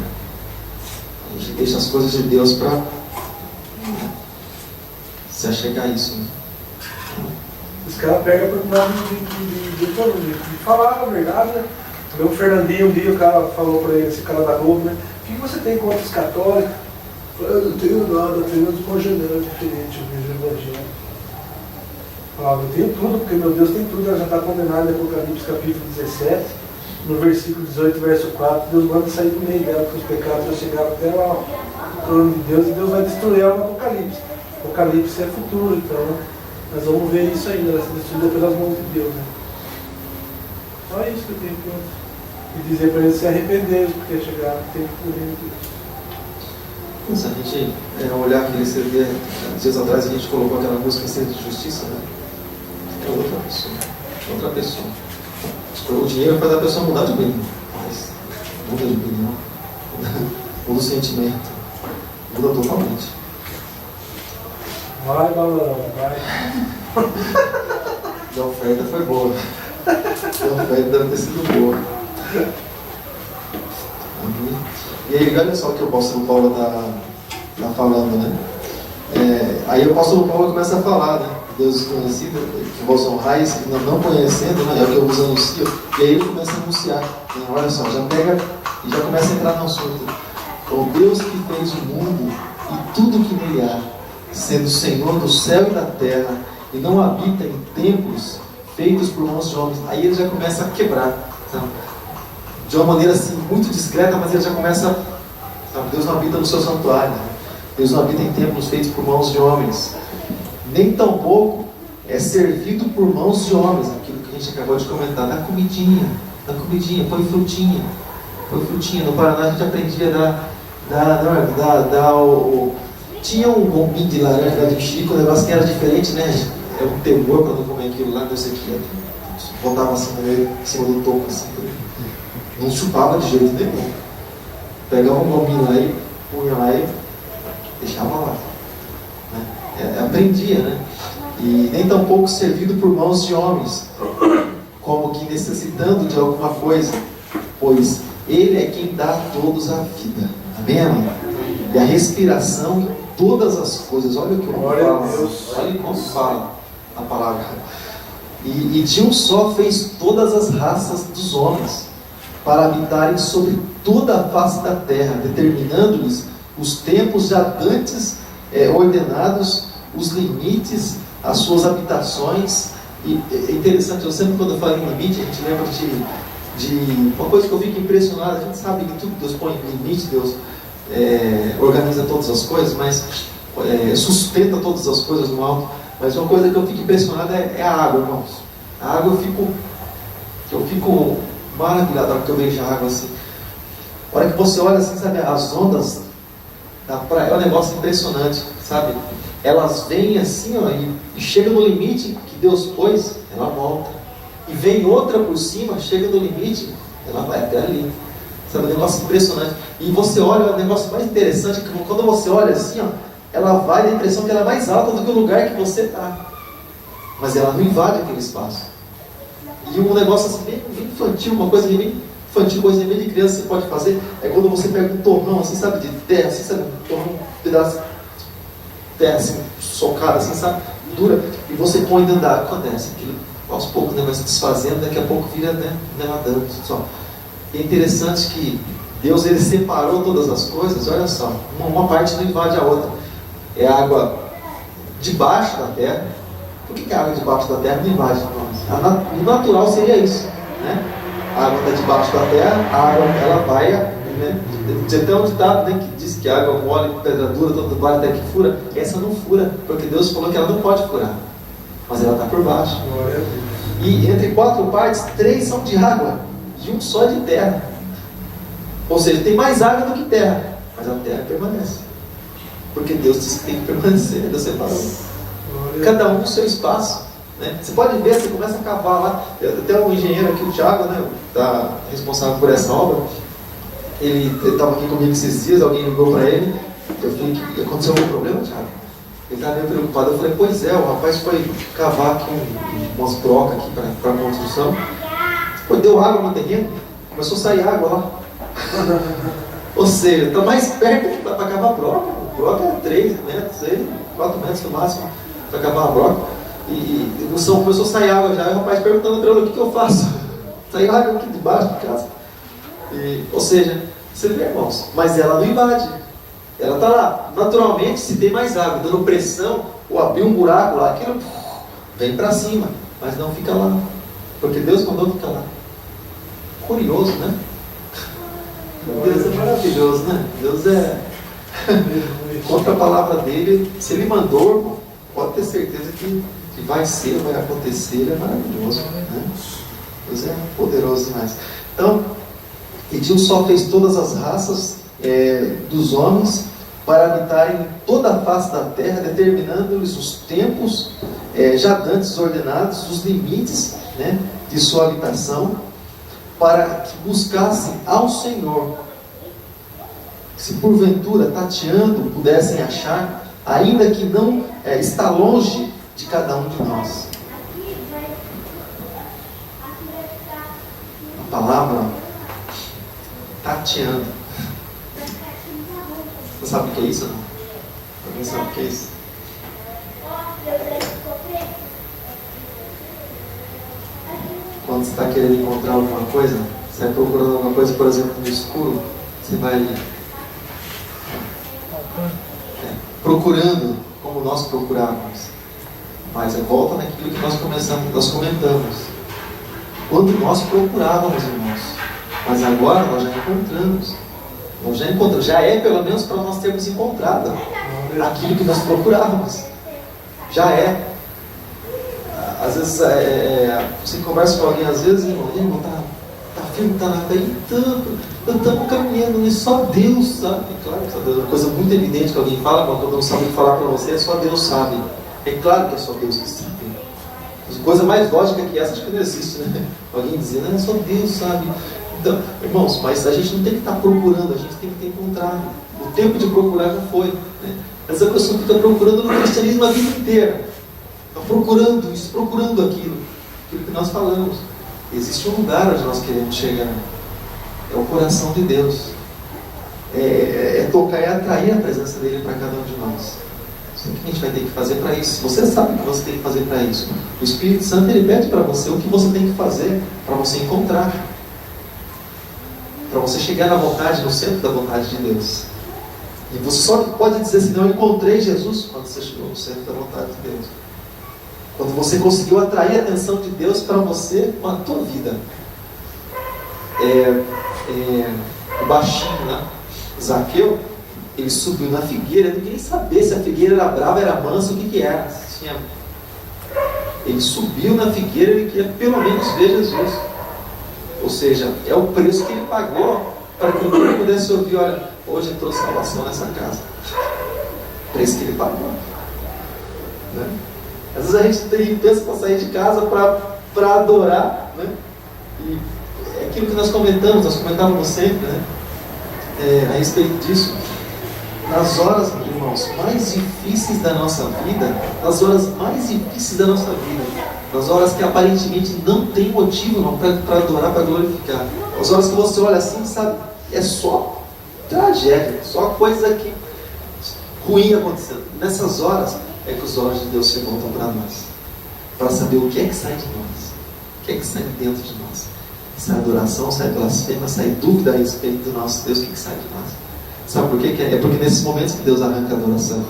A gente deixa as coisas de Deus para se achegar a isso. Né? Os caras pegam a oportunidade de falar a verdade, né? O Fernandinho, um dia o cara falou para ele, esse cara da Globo, né? O que você tem contra os católicos? Eu não tenho nada, apenas uma janela diferente, eu vejo o evangelho. Eu tenho tudo, porque meu Deus tem tudo, ela já está condenada em Apocalipse capítulo 17, no versículo 18, verso 4, Deus manda sair do meio dela, porque os pecados já chegaram até lá, o trono de Deus, e Deus vai destruir ela no Apocalipse. Apocalipse é futuro, então nós vamos ver isso ainda, ela ser destruída pelas mãos de Deus. Né? Só isso que eu tenho que e dizer para eles se arrependerem, porque chegar tem que correr em Deus. Se a gente olhar aquele CD, dias atrás a gente colocou aquela música Sede de Justiça, né? É outra pessoa. Outra pessoa. O dinheiro faz a pessoa mudar de opinião, mas muda de opinião, muda o sentimento, muda totalmente. Vai, Balão, vai. A oferta foi boa. A oferta deve ter sido boa. E aí, olha só o que o apóstolo Paulo está falando, né? Aí o apóstolo Paulo começa a falar, né? Deus desconhecido, que vós honrais, não conhecendo, né? É o que eu vos anuncio. E aí ele começa a anunciar, né? Olha só, já pega e já começa a entrar no assunto. O Deus que fez o mundo e tudo que nele há, sendo Senhor do céu e da terra, e não habita em templos feitos por mãos de homens. Aí ele já começa a quebrar, sabe? De uma maneira assim, muito discreta, mas ele já começa, sabe? Deus não habita no seu santuário, né? Deus não habita em templos feitos por mãos de homens, nem tampouco é servido por mãos de homens, aquilo que a gente acabou de comentar, da comidinha, põe frutinha. No Paraná a gente aprendia tinha um bombinho de laranja de Chico, o negócio que era diferente, né? É um temor para não comer aquilo lá, não sei o que. Botava assim no meio, em cima do topo, assim, não chupava de jeito nenhum. Pegava um bombinho lá e punha lá e deixava lá. Né? Aprendia, né? E nem tampouco servido por mãos de homens, como que necessitando de alguma coisa, pois Ele é quem dá a todos a vida. Amém, amém? E a respiração em todas as coisas. Olha o que o homem fala. Olha como fala a palavra. E de um só fez todas as raças dos homens, para habitarem sobre toda a face da terra, determinando-lhes os tempos já dantes ordenados, os limites as suas habitações. E é interessante, eu sempre quando eu falo em limite, a gente lembra de uma coisa que eu fico impressionado. A gente sabe que tudo Deus põe limite, Deus organiza todas as coisas, mas sustenta todas as coisas no alto. Mas uma coisa que eu fico impressionado é a água, irmãos. A água eu fico maravilhado na hora que eu vejo a água assim. A hora que você olha assim, sabe, as ondas da praia, é um negócio impressionante, sabe? Elas vêm assim, ó, e chegam no limite que Deus pôs, ela volta. E vem outra por cima, chega no limite, ela vai até ali. Sabe, um negócio impressionante. E você olha, o negócio mais interessante é que quando você olha assim, ó, ela vai, dá a impressão que ela é mais alta do que o lugar que você está. Mas ela não invade aquele espaço. E um negócio assim, bem infantil, uma coisa bem infantil, coisa bem de criança que você pode fazer, é quando você pega um torrão, assim, sabe, de terra, assim, sabe, um torrão, um pedaço de terra, assim, socado, assim, sabe, dura, e você põe dentro da água, acontece, aquilo, aos poucos, né, vai se desfazendo, daqui a pouco vira, né, nadando, só. E é interessante que Deus, Ele separou todas as coisas, olha só, uma parte não invade a outra, é a água debaixo da terra. Por que a água debaixo da terra não invade nós? O natural seria isso, né? A água está debaixo da terra, a água ela vai, né? Tem até um ditado, né, que diz que a água mole, pedra dura, todo vale até que fura. Essa não fura, porque Deus falou que ela não pode furar, mas ela está por baixo. E entre 4 partes, 3 são de água e 1 só de terra. Ou seja, tem mais água do que terra, mas a terra permanece, porque Deus disse que tem que permanecer. Deus separou cada um no seu espaço, né? Você pode ver, você começa a cavar lá. Até um engenheiro aqui, o Thiago, né, está responsável por essa obra. Ele estava aqui comigo esses dias, alguém ligou para ele. Eu falei, que aconteceu algum problema, Thiago? Ele estava meio preocupado. Eu falei, pois é, o rapaz foi cavar aqui umas brocas aqui para construção. Pô, deu água no terreno, começou a sair água lá. Ou seja, está mais perto para cavar a broca. A broca é 3 metros, 4 metros no máximo para cavar a broca. E no São começou a sair água já. E o rapaz perguntando para ele, o que eu faço? Saiu água aqui debaixo de casa. Ou seja, você vê, irmãos, mas ela não invade. Ela está lá. Naturalmente, se tem mais água dando pressão, ou abrir um buraco lá, aquilo vem para cima, mas não fica lá, porque Deus mandou ficar lá. Curioso, né? Deus é maravilhoso, né? Deus é contra a palavra dele. Se ele mandou, irmão, pode ter certeza que vai ser, vai acontecer. Ele é maravilhoso, né? Deus é poderoso demais. Então, Deus só fez todas as raças dos homens para habitarem em toda a face da terra, determinando-lhes os tempos já dantes ordenados, os limites, né, de sua habitação, para que buscassem ao Senhor. Se porventura, tateando, pudessem achar, ainda que não está longe de cada um de nós. A palavra tateando. Você sabe o que é isso? Não? Alguém sabe o que é isso? Quando você está querendo encontrar alguma coisa, você vai procurando alguma coisa, por exemplo, no escuro, você vai procurando como nós procurávamos. Mas volta naquilo que nós comentamos. Quando nós procurávamos, irmãos, mas agora nós já encontramos. Já é pelo menos para nós termos encontrado aquilo que nós procurávamos. Já é. Às vezes você conversa com alguém, às vezes, irmão, tá firme, tá nada aí, estamos caminhando, e só Deus sabe. Claro que só Deus, é uma coisa muito evidente que alguém fala, quando não sabe falar para você, só Deus sabe. É claro que é só Deus que sabe. Coisa mais lógica que essa, acho que não existe, né? Alguém dizendo, só Deus sabe. Então, irmãos, mas a gente não tem que estar procurando, a gente tem que ter encontrado. O tempo de procurar já foi, né? Essa pessoa fica procurando no cristianismo a vida inteira. Está procurando isso, procurando aquilo que nós falamos. Existe um lugar onde nós queremos chegar. É o coração de Deus. Tocar e atrair a presença dele para cada um de nós. O que a gente vai ter que fazer para isso? Você sabe o que você tem que fazer para isso. O Espírito Santo, ele pede para você o que você tem que fazer para você encontrar. Para você chegar na vontade, no centro da vontade de Deus. E você só pode dizer assim, não, eu encontrei Jesus, quando você chegou no centro da vontade de Deus. Quando você conseguiu atrair a atenção de Deus para você com a tua vida. O baixinho, né? Zaqueu, ele subiu na figueira, ele não queria saber se a figueira era brava, era mansa, o que era. Ele subiu na figueira, ele queria pelo menos ver Jesus. Ou seja, é o preço que ele pagou para que ele pudesse ouvir, olha, hoje entrou salvação nessa casa. O preço que ele pagou. Né? Às vezes a gente pensa para sair de casa para adorar, né? E é aquilo que nós comentávamos sempre, né? A respeito disso. Nas horas, irmãos, mais difíceis da nossa vida, nas horas que aparentemente não tem motivo para adorar, para glorificar, as horas que você olha assim, sabe, é só tragédia, só coisa que ruim acontecendo. Nessas horas é que os olhos de Deus se voltam para nós, para saber o que é que sai de nós, o que é que sai dentro de nós. Sai adoração, sai blasfêmia, sai dúvida a respeito do nosso Deus, o que sai de nós? Sabe por quê? É porque nesses momentos que Deus arranca a adoração.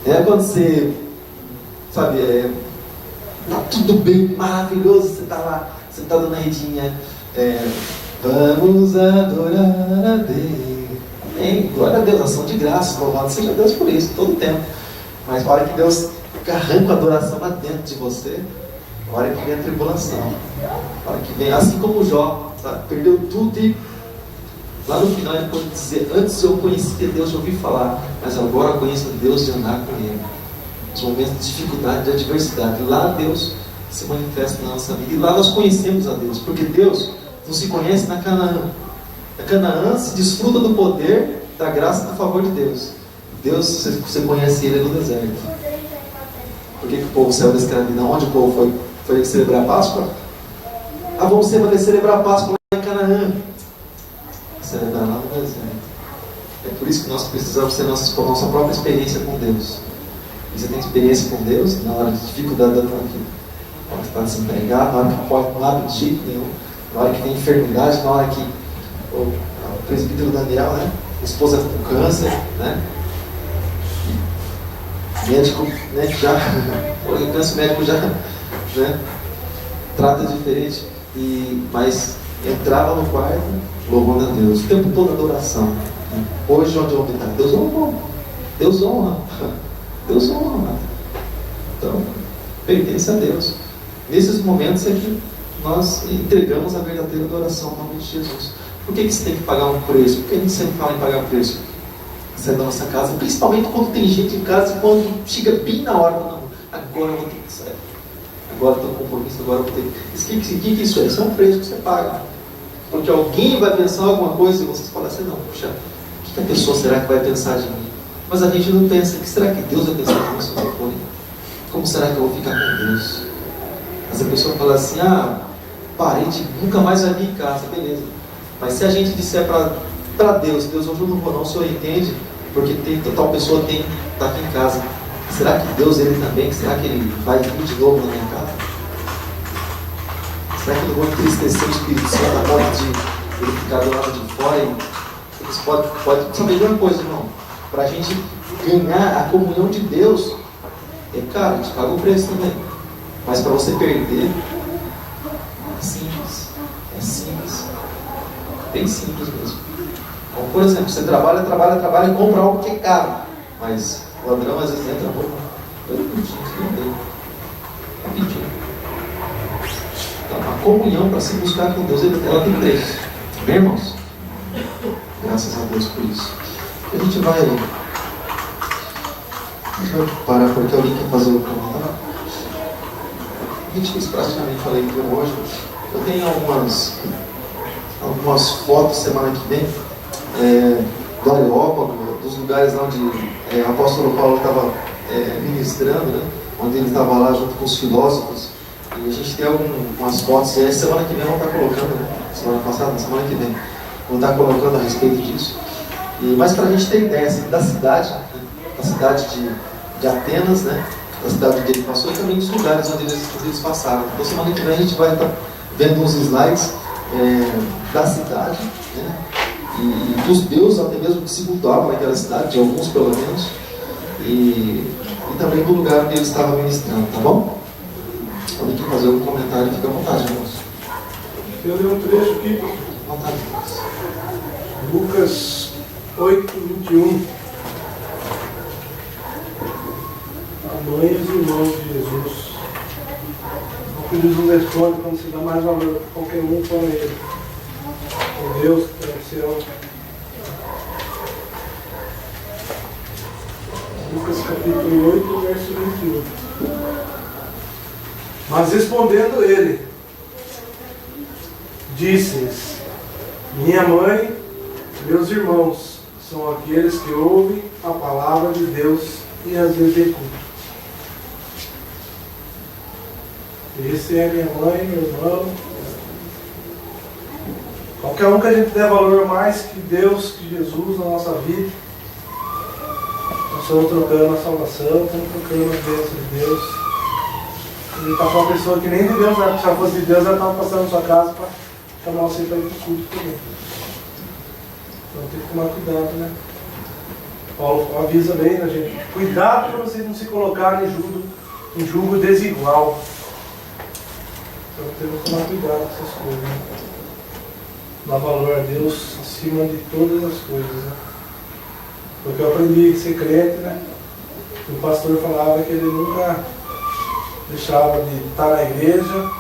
É quando você, sabe, tá tudo bem, maravilhoso, você tá lá, sentado na redinha, vamos adorar a Deus. Amém, glória a Deus, ação de graça, louvado seja Deus por isso, todo o tempo. Mas a hora que Deus arranca a adoração lá dentro de você, a hora que vem a tribulação, a hora que vem, assim como Jó, sabe, perdeu tudo e lá no final ele pode dizer, antes eu conhecia Deus de ouvir falar, mas agora eu conheço Deus de andar com Ele. Nos momentos de dificuldade, de adversidade, lá Deus se manifesta na nossa vida. E lá nós conhecemos a Deus, porque Deus não se conhece na Canaã. Na Canaã se desfruta do poder, da graça e do favor de Deus. Deus, você conhece Ele no deserto. Por que o povo saiu da escravidão? Onde o povo foi celebrar a Páscoa? Vamos celebrar a Páscoa lá em Canaã. Celebrar lá no deserto. É por isso que nós precisamos ter nossa própria experiência com Deus. E você tem experiência com Deus na hora de dificuldade da tua vida, na hora que está desempregado, na hora que pode não abre de jeito nenhum, na hora que tem enfermidade, na hora que o presbítero Daniel, né, a esposa com câncer, né, médico, né, já o câncer médico já, né, trata diferente, mas entrava no quarto louvando a Deus, o tempo todo adoração. Hoje onde eu vou estar? Deus honra. Deus honra. Deus honra. Então, pertence a Deus. Nesses momentos é que nós entregamos a verdadeira adoração ao nome de Jesus. Por que você tem que pagar um preço? Por que a gente sempre fala em pagar preço? Sair da nossa casa, principalmente quando tem gente em casa e quando chega bem na hora, não, agora eu vou ter que sair. Agora eu estou com compromisso, agora eu vou ter que... O que isso é? Isso é um preço que você paga. Porque alguém vai pensar alguma coisa e vocês falam assim, não, puxa, o que a pessoa será que vai pensar de mim? Mas a gente não pensa, o que será que Deus vai pensar de mim se eu for? Como será que eu vou ficar com Deus? Mas a pessoa fala assim, parente nunca mais vai vir em casa, beleza. Mas se a gente disser para Deus, hoje eu não vou não, o Senhor entende, porque tal pessoa está aqui em casa. Será que Deus, Ele também, será que Ele vai vir de novo na minha casa? Será que eu não vou entristecer o Espírito Santo a ponto de ele ficar do lado de fora? Eles podem saber de uma coisa, irmão. Para a gente ganhar a comunhão de Deus, é caro, a gente paga o preço também. Mas para você perder, é simples. É simples. Bem simples mesmo. Então, por exemplo, você trabalha e compra algo que é caro. Mas o ladrão às vezes entra, rapidinho. Então, a comunhão para se buscar com Deus, ela tem preço. Bem, irmãos? Graças a Deus por isso. A gente vai parar porque alguém quer fazer o comentário. A gente fez praticamente a leitura hoje. Eu tenho algumas fotos semana que vem do Areópago, dos lugares onde o apóstolo Paulo estava ministrando, né? Onde ele estava lá junto com os filósofos. E a gente tem algumas fotos, e semana que vem vamos estar colocando, né? Semana passada, semana que vem, vamos estar colocando a respeito disso. Mas para a gente ter ideia assim, da cidade, né? Da cidade de Atenas, né? Da cidade onde ele passou, e também dos lugares onde eles passaram. Então semana que vem a gente vai estar vendo uns slides da cidade, né? E dos deuses até mesmo que se cultuavam naquela cidade, de alguns pelo menos. E e também do lugar onde ele estava ministrando, tá bom? Alguém quer fazer algum comentário, fica à vontade, irmãos. Eu li um trecho aqui, À vontade, irmãos. Lucas 8:21. A mãe e os irmãos de Jesus. O que Jesus não responde quando se dá mais valor para qualquer um para ele. O Deus que está no céu. Lucas capítulo 8, verso 21. Mas respondendo ele, disse-lhes: minha mãe, meus irmãos, são aqueles que ouvem a palavra de Deus e as executam. Esse é minha mãe, meu irmão. Qualquer um que a gente der valor mais que Deus, que Jesus na nossa vida, nós estamos trocando a salvação, estamos trocando a bênção de Deus. Ele está com uma pessoa que nem de Deus, né? Se ela fosse de Deus, ela estava passando na sua casa para chamar você para ir para o culto também. Então tem que tomar cuidado, né? Paulo avisa bem, né, gente? Cuidado para vocês não se colocarem em julgo desigual. Então temos que tomar cuidado com essas coisas, né? Dar valor a Deus acima de todas as coisas, né? Porque eu aprendi a ser crente, né? O pastor falava que ele nunca deixava de estar na igreja,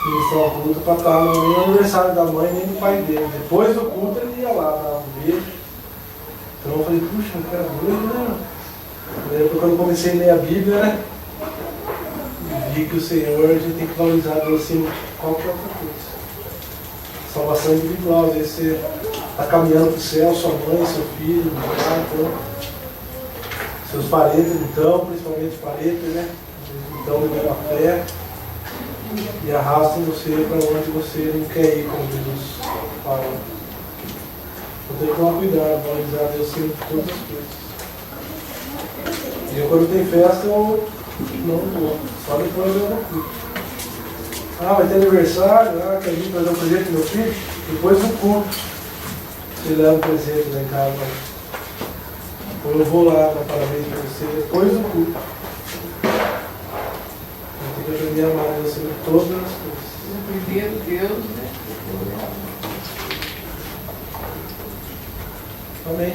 ministrar o culto, para estar no aniversário da mãe nem do pai dele. Depois do culto ele ia lá dar um beijo. Então eu falei, puxa, não quero doido, né? Depois quando eu comecei a ler a Bíblia, né? Vi que o Senhor, a gente tem que valorizar Deus acima de qualquer outra coisa. Salvação individual, às vezes você está caminhando para o céu, sua mãe, seu filho, então, seus parentes, então, principalmente parentes, né? Então, vivendo a fé e arrastam você para onde você não quer ir, como Jesus fala. Então tem que tomar cuidado, valorizar Deus acima de todas as coisas. E eu, quando tem festa, eu não vou, só depois eu não culto. Ah, vai ter aniversário, quer vir trazer um presente pro meu filho? Depois do culto, você leva um presente lá em casa. Ou eu vou lá dar parabéns para você depois do culto. Tem que aprender a amar Deus acima de todas as coisas. Primeiro Deus, né? Amém.